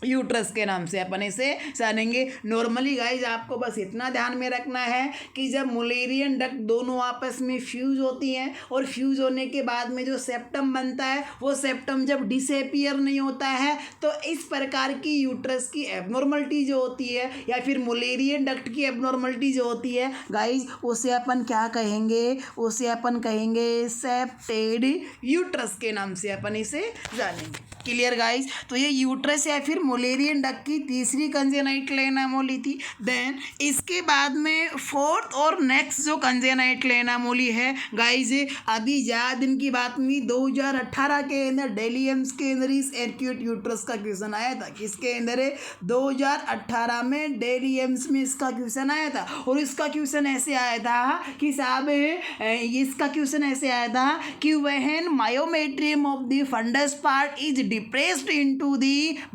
यूट्रस के नाम से अपन इसे जानेंगे। नॉर्मली गाइज आपको बस इतना ध्यान में रखना है कि जब मुलेरियन डक्ट दोनों आपस में फ्यूज होती हैं और फ्यूज होने के बाद में जो सेप्टम बनता है वो सेप्टम जब डिसअपियर नहीं होता है तो इस प्रकार की यूट्रस की एबनॉर्मलिटी जो होती है या फिर मुलेरियन डक्ट की एबनॉर्मलिटी जो होती है गाइज, उसे अपन क्या कहेंगे, उसे अपन कहेंगे सेप्टेड यूट्रस के नाम से अपन इसे जानेंगे। Clear guys? तो ये यूट्रस या फिर मुलेरियन डक्ट की तीसरी कंजेनाइटल एनामोली थी। देन इसके बाद में फोर्थ और नेक्स्ट जो कंजेनाइटल एनामोली है गाइज, अभी ज़्यादा दिन की बात नहीं, 2018 के अंदर दिल्ली एम्स के अंदर इस एक्यूट यूट्रस का क्वेश्चन आया था। किसके अंदर है? 2018 में दिल्ली एम्स में इसका क्वेश्चन आया था। और इसका क्वेश्चन ऐसे आया था कि साहब, इसका क्वेश्चन ऐसे आया था कि when myometrium of the fundus part is depressed into the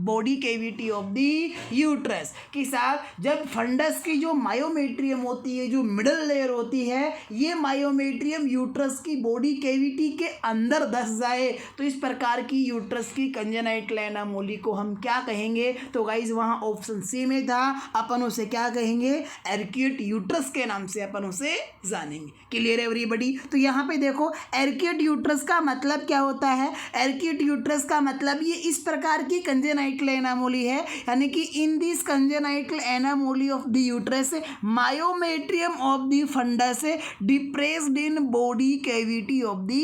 body cavity of the uterus, कि साहब जब फंडस की जो मायोमेट्रियम होती है, जो मिडल लेयर होती है, ये मायोमेट्रियम यूट्रस की बॉडी कैविटी के अंदर धस जाए तो इस प्रकार की यूट्रस की कंजेनाइटल एनामोली को हम क्या कहेंगे? तो गाइज वहाँ ऑप्शन सी में था, अपन उसे क्या कहेंगे? एक्यूट यूट्रस के नाम से अपन उसे जानेंगे। क्लियर है एवरीबॉडी? तो यहाँ पे देखो, एक्यूट यूट्रस का मतलब क्या होता है? एक्यूट यूट्रस का मतलब ये इस प्रकार की कंजेनाइटल एनामोली है, यानी कि in this congenital anomaly of the uterus myometrium of the fundus depressed in body cavity of the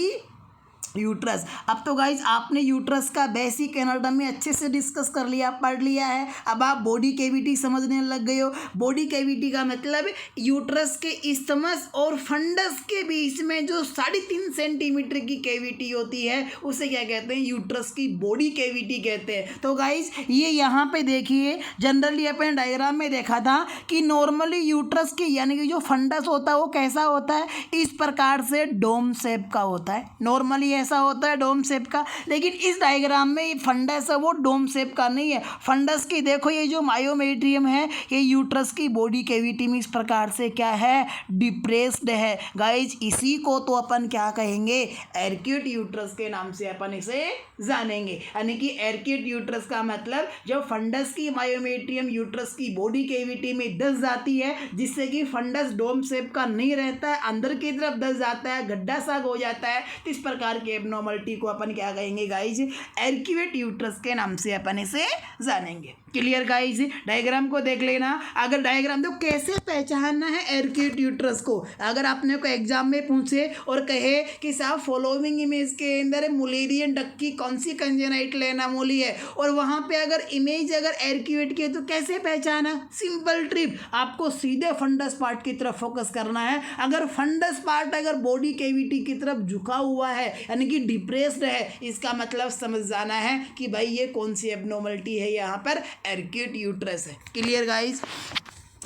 uterus. अब तो गाइज आपने यूट्रस का बेसिक एनाटॉमी अच्छे से डिस्कस कर लिया, पढ़ लिया है। अब आप बॉडी कैविटी समझने लग गए हो। बॉडी कैविटी का मतलब यूट्रस के इस्थमस और फंडस के बीच में जो 3.5 सेंटीमीटर की कैविटी होती है उसे क्या कहते हैं? यूट्रस की बॉडी कैविटी कहते हैं। तो गाइज ये यहाँ पे देखिए, जनरली अपन डायग्राम में देखा था कि नॉर्मली यूट्रस की यानी कि जो फंडस होता है वो कैसा होता है? इस प्रकार से डोम शेप का होता है। नॉर्मली ऐसा होता है डोम शेप का, लेकिन इस डायग्राम में ये फंडस है वो डोम शेप का नहीं है। फंडस की देखो ये जो मायोमेट्रियम है ये यूट्रस की बॉडी कैविटी में इस प्रकार से क्या है? डिप्रेस्ड है। गाइज इसी को तो अपन क्या कहेंगे? एक्यूट यूट्रस के नाम से अपन इसे जानेंगे। यानी कि एक्यूट यूट्रस का मतलब जब फंडस की मायोमेट्रियम यूट्रस की बॉडी कैविटी में धस जाती है, जिससे कि फंडस डोम शेप का नहीं रहता है, अंदर की तरफ धस जाता है, गड्ढा सा हो जाता है, तो इस प्रकार के एबनॉर्मलिटी को अपन क्या कहेंगे गाइज? एक्यूट यूट्रस के नाम से अपन इसे जानेंगे। Clear guys? डायग्राम को देख लेना। अगर डायग्राम देखो कैसे पहचानना है एक्यूट यूट्रस को, अगर आपने को एग्जाम में पूछे और कहे कि साहब फॉलोइंग इमेज के अंदर मुलेरियन डक्ट की कौन सी कंजेनाइटल एनामोली है, और वहाँ पे अगर इमेज अगर एक्यूट की है तो कैसे पहचाना? सिंपल ट्रिप, आपको सीधे फंडस पार्ट की तरफ फोकस करना है। अगर फंडस पार्ट अगर बॉडी कैविटी की तरफ झुका हुआ है यानी कि डिप्रेस्ड है, इसका मतलब समझ जाना है कि भाई ये कौन सी एबनॉर्मलिटी है, यहाँ पर एक्यूट यूट्रस है। Clear guys?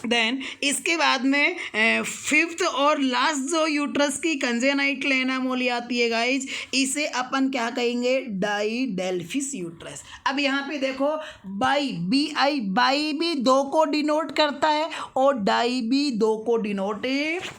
देन इसके बाद में फिफ्थ और लास्ट जो यूट्रस की कंजेनाइटल एनामोली आती है गाइज, इसे अपन क्या कहेंगे? Didelphys uterus. अब यहाँ पे देखो बाई, BI, बाई भी 2 को डिनोट करता है और डाई भी 2 को डिनोट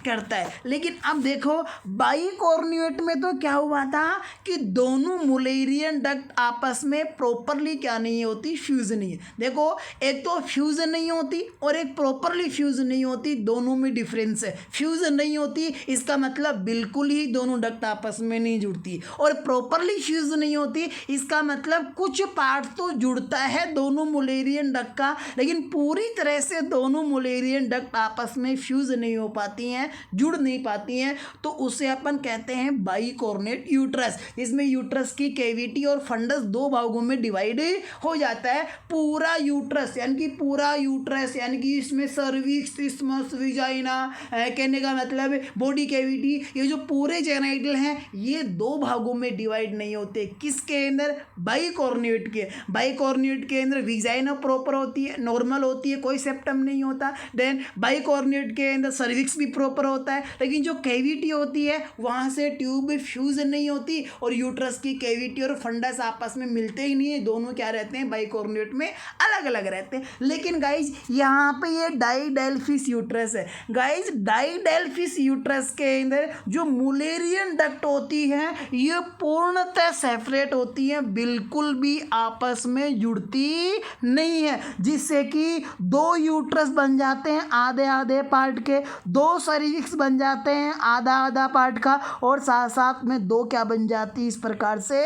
करता है। लेकिन अब देखो बाई कॉर्न्यूएट में तो क्या हुआ था कि दोनों मुलेरियन डक्ट आपस में प्रॉपरली क्या नहीं होती? फ्यूज नहीं है। देखो एक तो फ्यूज नहीं होती और एक प्रॉपर प्रॉपरली फ्यूज नहीं होती, दोनों में डिफरेंस है। फ्यूज नहीं होती इसका मतलब बिल्कुल ही दोनों डक्ट आपस में नहीं जुड़ती, और प्रॉपरली फ्यूज नहीं होती इसका मतलब कुछ पार्ट तो जुड़ता है दोनों मुलेरियन डक्ट का, लेकिन पूरी तरह से दोनों मुलेरियन डक्ट आपस में फ्यूज नहीं हो पाती हैं, जुड़ नहीं पाती हैं, तो उसे अपन कहते हैं बाइकॉर्नेट यूट्रस, जिसमें यूट्रस की कैविटी और फंडस दो भागों में डिवाइड हो जाता है। पूरा यूट्रस यानी कि पूरा यूट्रस यानी कि इसमें सर्विक्स, इस्मस, विजाइना, कहने का मतलब बॉडी कैविटी, ये जो पूरे जेनाइटल हैं ये दो भागों में डिवाइड नहीं होते। किसके अंदर? बाइकॉर्नेट के। बाइकॉर्नेट के अंदर विजाइना प्रॉपर होती है, नॉर्मल होती है, कोई सेप्टम नहीं होता। देन बाइकॉर्नेट के अंदर सर्विक्स भी प्रॉपर होता है, लेकिन जो कैविटी होती है वहाँ से ट्यूब फ्यूज नहीं होती, और यूट्रस की कैविटी और फंडस आपस में मिलते ही नहीं है, दोनों क्या रहते हैं? बाइकॉर्नेट में अलग अलग रहते हैं। लेकिन गाइज यहाँ पे ये डाइडेल्फिस यूट्रस है। गाइज डाइडेल्फिस यूट्रस के अंदर जो मुलेरियन डक्ट होती है ये पूर्णतः सेपरेट होती है, बिल्कुल भी आपस में जुड़ती नहीं है, जिससे कि दो यूट्रस बन जाते हैं आधे आधे पार्ट के, दो सर्विक्स बन जाते हैं आधा आधा पार्ट का, और साथ साथ में दो क्या बन जाती है? इस प्रकार से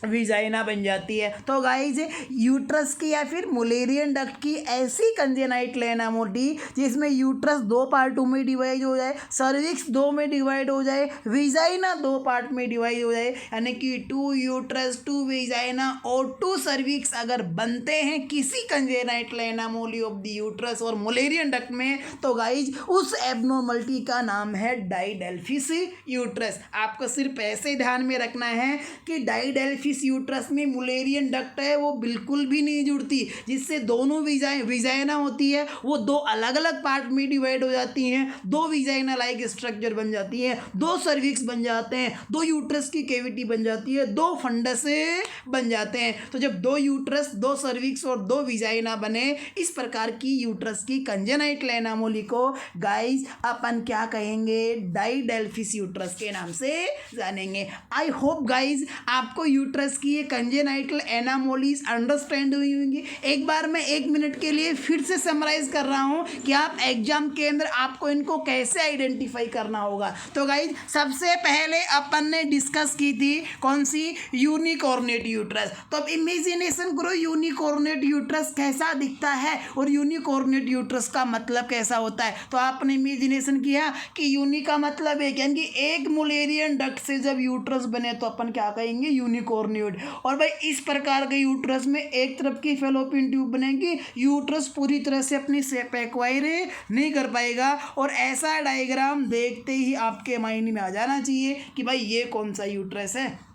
विजाइना बन जाती है। तो गाइज यूट्रस की या फिर मुलेरियन डक्ट की ऐसी कंजेनाइटल एनामोली जिसमें यूट्रस दो पार्टों में डिवाइड हो जाए, सर्विक्स दो में डिवाइड हो जाए, विजाइना दो पार्ट में डिवाइड हो जाए, यानी कि 2 यूट्रस 2 विजाइना और 2 सर्विक्स अगर बनते हैं किसी congenital anomaly of the uterus और मुलेरियन डक्ट में, तो गाइज उस एबनॉर्मलिटी का नाम है डाइडेल्फिस यूट्रस। आपको सिर्फ ऐसे ध्यान में रखना है कि डाइडेल्फिस यूट्रस में मुलेरियन डक्ट है वो बिल्कुल भी नहीं जुड़ती, जिससे दोनों विजाइना होती है वो दो अलग अलग पार्ट में डिवाइड हो जाती हैं, दो विजाइना लाइक स्ट्रक्चर बन जाती है, दो सर्विक्स बन जाते हैं, दो यूट्रस की कैविटी बन जाती है, दो फंडस बन जाते हैं। तो जब दो यूट्रस, दो सर्विक्स और दो विजाइना बने, इस प्रकार की यूट्रस की कंजेनाइटल एनामोली को गाइज अपन क्या कहेंगे? डाइडेल्फिस यूट्रस के नाम से जानेंगे। आई होप गाइज आपको यूट्रस की ये कंजेनाइटल एनामोलीज अंडरस्टैंड हुई होंगी। एक बार मैं 1 मिनट के लिए फिर से समराइज कर रहा हूँ कि आप एग्जाम के अंदर आपको इनको कैसे आइडेंटिफाई करना होगा। तो गाइज सबसे पहले अपन ने डिस्कस की थी कौन सी? यूनिकॉर्नेट यूट्रस। तो अब इमेजिनेशन करो यूनिकॉर्नेट यूट्रस कैसा दिखता है और यूनिकॉर्नेट यूट्रस का मतलब कैसा होता है। तो आपने इमेजिनेशन किया कि यूनि का मतलब है यानी कि एक मुलेरियन डक्ट से जब यूट्रस बने तो अपन क्या कहेंगे? यूनिकॉर्नेट। और भाई इस प्रकार के यूट्रस में एक तरफ की फेलोपियन ट्यूब बनेगी, यूट्रस पूरी तरह से अपनी शेप एक्वायर नहीं कर पाएगा, और ऐसा डायग्राम देखते ही आपके माइंड में आ जाना चाहिए कि भाई ये कौन सा यूट्रस है?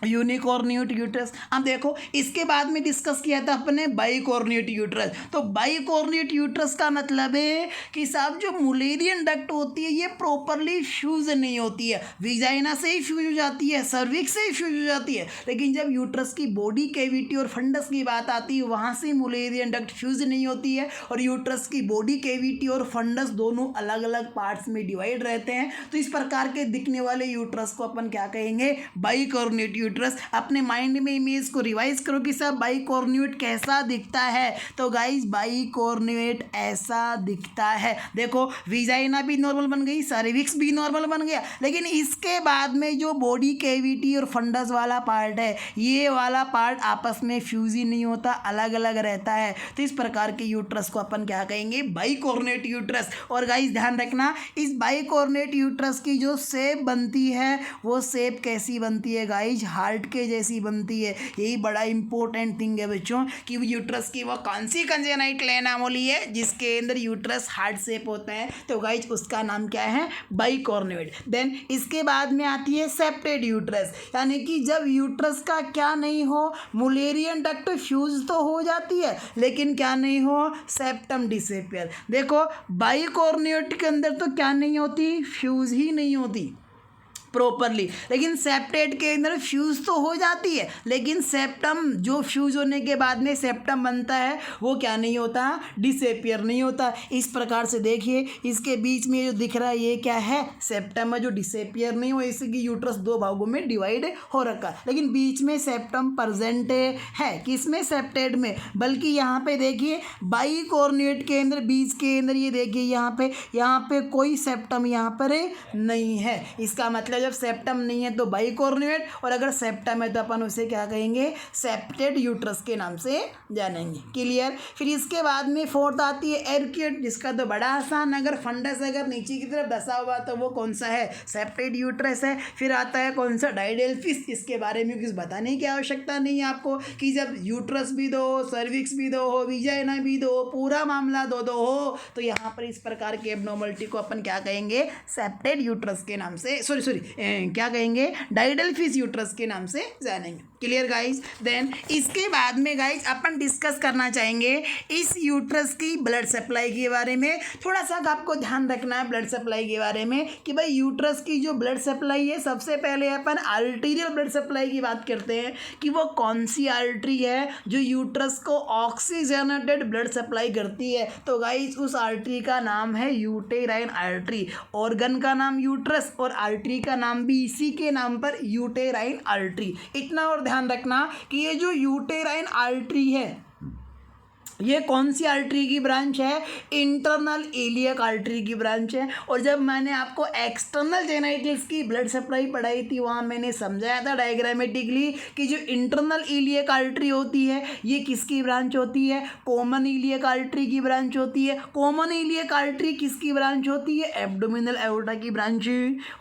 यूनिकॉर्निएट यूट्रस। अब देखो इसके बाद में डिस्कस किया था अपने बाइकॉर्निएट यूट्रस। तो बाइकॉर्निएट यूट्रस का मतलब है कि साहब जो मुलेरियन डक्ट होती है ये प्रॉपरली फ्यूज नहीं होती है, विजाइना से ही फ्यूज हो जाती है, सर्विक्स से ही फ्यूज हो जाती है, लेकिन जब यूट्रस की बॉडी कैविटी और फंडस की बात आती है वहाँ से मुलेरियन डक्ट फ्यूज नहीं होती है, और यूट्रस की बॉडी कैविटी और फंडस दोनों अलग अलग पार्ट्स में डिवाइड रहते हैं। तो इस प्रकार के दिखने वाले यूट्रस को अपन क्या कहेंगे? बाइकॉर्निएट यूट्रस। अपने माइंड में इमेज को रिवाइज करो कि सब बाइकॉर्निएट कैसा दिखता है। तो गाइस बाइकॉर्निएट ऐसा दिखता है। देखो विजाइना भी नॉर्मल बन गई, सर्विक्स भी नॉर्मल बन गया, लेकिन इसके बाद में जो बॉडी कैविटी और फंडस वाला पार्ट है ये वाला पार्ट आपस में फ्यूज ही नहीं होता, अलग अलग रहता है। तो इस प्रकार के यूट्रस को अपन क्या कहेंगे? बाइकॉर्निएट यूट्रस। और गाइस ध्यान रखना इस बाइकॉर्निएट यूट्रस की जो शेप बनती है वो शेप कैसी बनती है गाइस? हार्ट के जैसी बनती है। यही बड़ा इंपॉर्टेंट थिंग है बच्चों कि यूट्रस की वो कौन सी कंजेनाइटल एनामोली है जिसके अंदर यूट्रस हार्ट शेप होता है। तो गाइस उसका नाम क्या है? बाइकॉर्निएट। देन इसके बाद में आती है सेप्टेड यूट्रस, यानी कि जब यूट्रस का क्या नहीं हो, मुलेरियन डक्ट फ्यूज तो हो जाती है लेकिन क्या नहीं हो? Septum disappear. देखो बाइकॉर्निएट के अंदर तो क्या नहीं होती? फ्यूज ही नहीं होती। प्रॉपरली। लेकिन सेप्टेट के अंदर फ्यूज़ तो हो जाती है, लेकिन सेप्टम जो फ्यूज़ होने के बाद में सेप्टम बनता है वो क्या नहीं होता, डिसएपियर नहीं होता। इस प्रकार से देखिए इसके बीच में जो दिख रहा है ये क्या है, सेप्टम है जो डिसएपियर नहीं हो, इससे कि यूट्रस दो भागों में डिवाइड हो रखा है, लेकिन बीच में सेप्टम प्रेजेंट है, किसमें, सेप्टेट में। बल्कि यहाँ पे देखिए बाइकॉर्निएट के अंदर, बीच के अंदर ये देखिए यहाँ पे कोई सेप्टम यहाँ पर नहीं है। इसका मतलब जब सेप्टम नहीं है तो बाइकॉर्निएट, और अगर सेप्टम है तो अपन उसे क्या कहेंगे, सेप्टेड यूट्रस के नाम से जानेंगे। क्लियर। फिर इसके बाद में फोर्थ आती है एर्कियड, जिसका तो बड़ा आसान, अगर फंडस अगर नीचे की तरफ धसा हुआ तो वो कौन सा है, सेप्टेड यूट्रस है। फिर आता है कौन सा, डाइडेल्फिस। इसके बारे में कुछ बताने की आवश्यकता नहीं है आपको कि जब यूट्रस भी दो, सर्विक्स भी दो हो, विजाइना भी दो, पूरा मामला दो हो, तो यहाँ पर इस प्रकार के एब्नॉर्मलिटी को अपन क्या कहेंगे, सेप्टेड यूट्रस के नाम से, क्या कहेंगे, डाइडेल्फिस यूट्रस के नाम से जानेंगे। Clear guys. देन इसके बाद में गाइज अपन डिस्कस करना चाहेंगे इस यूट्रस की ब्लड सप्लाई के बारे में। थोड़ा सा आपको ध्यान रखना है ब्लड सप्लाई के बारे में कि भाई यूट्रस की जो ब्लड सप्लाई है, सबसे पहले अपन आर्टीरियल ब्लड सप्लाई की बात करते हैं कि वो कौन सी आर्टरी है जो यूट्रस को ऑक्सीजनेटेड ब्लड सप्लाई करती है। तो गाइज उस आर्टरी का नाम है यूटेराइन आर्टरी। ऑर्गन का नाम यूट्रस और आर्टरी का नाम भी इसी के नाम पर, यूटेराइन आर्टरी। इतना और ध्यान रखना कि ये जो यूटेराइन आर्टरी है ये कौन सी आर्टरी की ब्रांच है, इंटरनल इलियक आर्टरी की ब्रांच है। और जब मैंने आपको एक्सटर्नल जेनाइटल्स की ब्लड सप्लाई पढ़ाई थी वहाँ मैंने समझाया था डायग्रामेटिकली कि जो इंटरनल इलियक आर्टरी होती है ये किसकी ब्रांच होती है, कॉमन इलियक आर्टरी की ब्रांच होती है। कॉमन इलियक आर्टरी किसकी ब्रांच होती है, एब्डोमिनल एओर्टा की ब्रांच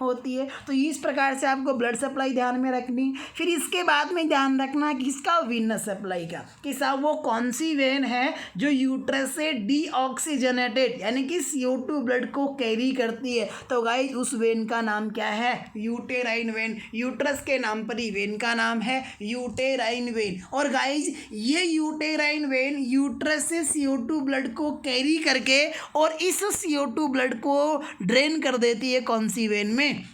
होती है। तो इस प्रकार से आपको ब्लड सप्लाई ध्यान में रखनी। फिर इसके बाद में ध्यान रखना किसका, वीनस सप्लाई का, कि साहब वो कौन सी वेन है जो यूट्रस से डीऑक्सीजनेटेड यानी कि CO2 ब्लड को कैरी करती है। तो गाइज उस वेन का नाम क्या है, यूटेराइन वेन। यूट्रस के नाम पर ही वेन का नाम है यूटेराइन वेन। और गाइज ये यूटेराइन वेन यूट्रस से CO2 ब्लड को कैरी करके और इस CO2 ब्लड को ड्रेन कर देती है कौन सी वेन में,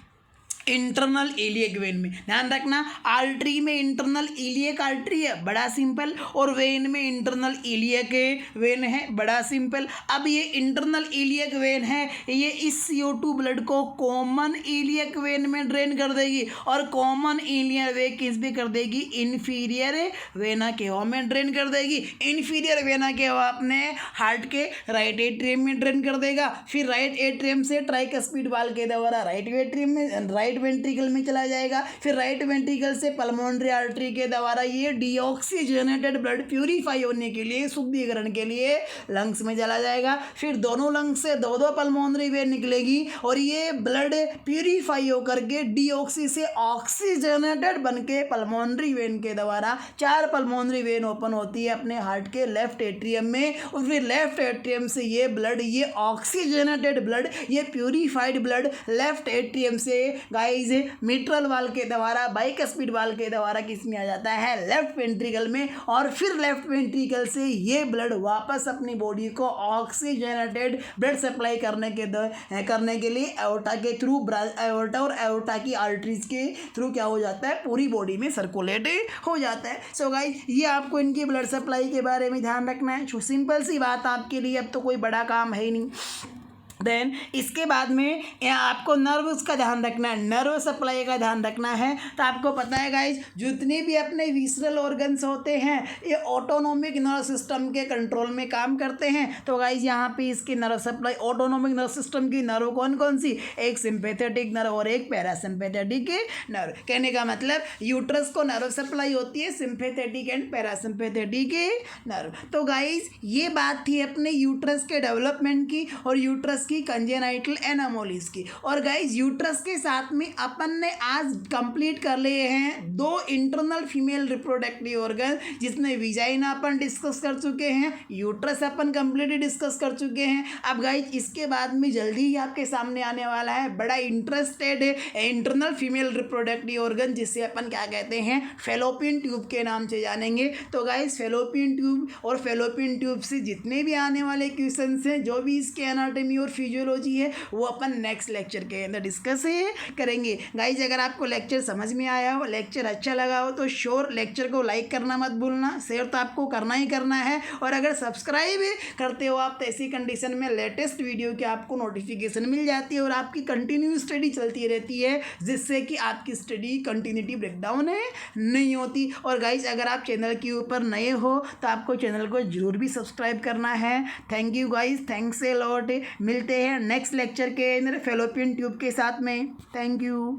इंटरनल इलियक वेन में। ध्यान रखना आर्टरी में इंटरनल इलियक आर्टरी है, बड़ा सिंपल, और वेन में इंटरनल इलियक वेन है, बड़ा सिंपल। अब ये इंटरनल इलियक वेन है, ये इस CO2 ब्लड को कॉमन इलियक वेन में ड्रेन कर देगी, और कॉमन इलियक वेन किस भी कर देगी, इन्फीरियर वेना केवा में ड्रेन कर देगी। इन्फीरियर वेना केवा अपने हार्ट के राइट एट्रियम में ड्रेन कर देगा। फिर राइट एट्रियम से ट्राइकस्पिड वाल्व के द्वारा राइट एट्रियम में, राइट वेंट्रिकल में चला जाएगा। फिर राइट वेंट्रिकल से पल्मोनरी आर्टरी के द्वारा ये डीऑक्सीजनेटेड ब्लड प्यूरिफाई होने के लिए, शुद्धिकरण के लिए लंग्स में चला जाएगा। फिर दोनों लंग्स से दो पल्मोनरी वेन निकलेगी और ये ब्लड प्यूरिफाई होकर के डीऑक्सी से ऑक्सीजनेटेड बन के पल्मोनरी वेन के द्वारा 4 पल्मोनरी वेन ओपन होती है अपने हार्ट के लेफ्ट एट्रियम में। और फिर लेफ्ट एट्रियम से ये ब्लड, ये ऑक्सीजनेटेड ब्लड, ये प्यूरिफाइड ब्लड लेफ्ट एट्रियम से गाइस मिट्रल वाल के द्वारा, बाइकस्पिड वाल के द्वारा किस में आ जाता है, लेफ्ट वेंट्रिकल में। और फिर लेफ्ट वेंट्रिकल से ये ब्लड वापस अपनी बॉडी को ऑक्सीजनेटेड ब्लड सप्लाई करने के लिए एओर्टा के थ्रू, एओर्टा और एओर्टा की आर्टरीज के थ्रू क्या हो जाता है, पूरी बॉडी में सर्कुलेट हो जाता है। सो गाइस ये आपको इनकी ब्लड सप्लाई के बारे में ध्यान रखना है। सिंपल सी बात आपके लिए, अब तो कोई बड़ा काम है ही नहीं। देन इसके बाद में आपको नर्व्स का ध्यान रखना है, नर्व सप्लाई का ध्यान रखना है। तो आपको पता है गाइज जितने भी अपने विसरल ऑर्गन्स होते हैं ये ऑटोनोमिक नर्व सिस्टम के कंट्रोल में काम करते हैं। तो गाइज यहाँ पे इसकी nerve supply, autonomic nerve system की नर्व कौन कौन सी, एक सिंपैथेटिक नर्व और एक पैरासिम्पैथेटिक नर्व। कहने का मतलब यूट्रस को नर्व सप्लाई होती है सिंपैथेटिक एंड पैरासिम्पैथेटिक नर्व। तो गाइज ये बात थी अपने यूट्रस के डेवलपमेंट की और यूट्रस की कंजेनाइटल एनामोलीज की। और गाइज यूट्रस के साथ में अपन ने आज कंप्लीट कर लिए हैं 2 इंटरनल फीमेल रिप्रोडक्टिव ऑर्गन, जिसमें विजाइना अपन डिस्कस कर चुके हैं, यूट्रस अपन कंप्लीटली डिस्कस कर चुके हैं। अब गाइज इसके बाद में जल्दी ही आपके सामने आने वाला है बड़ा interested internal female reproductive organ, जिसे अपन क्या कहते हैं, फेलोपियन ट्यूब के नाम से जानेंगे। तो गाइज फेलोपियन ट्यूब और फेलोपियन ट्यूब से जितने भी आने वाले क्वेश्चन हैं, जो भी इसके एनाटॉमी और फिजियोलॉजी है वो अपन नेक्स्ट लेक्चर के अंदर डिस्कस करेंगे। गाइज अगर आपको लेक्चर समझ में आया हो, लेक्चर अच्छा लगा हो तो श्योर लेक्चर को लाइक करना मत भूलना, शेयर तो आपको करना ही करना है। और अगर सब्सक्राइब करते हो आप तो ऐसी कंडीशन में लेटेस्ट वीडियो की आपको नोटिफिकेशन मिल जाती है और आपकी कंटिन्यू स्टडी चलती रहती है, जिससे कि आपकी स्टडी कंटिन्यूटी ब्रेकडाउन नहीं होती। और गाइज अगर आप चैनल के ऊपर नए हो तो आपको चैनल को जरूर भी सब्सक्राइब करना है। Thank you guys, thanks a lot. मिलते हैं नेक्स्ट लेक्चर के अंदर फेलोपियन ट्यूब के साथ में। Thank you.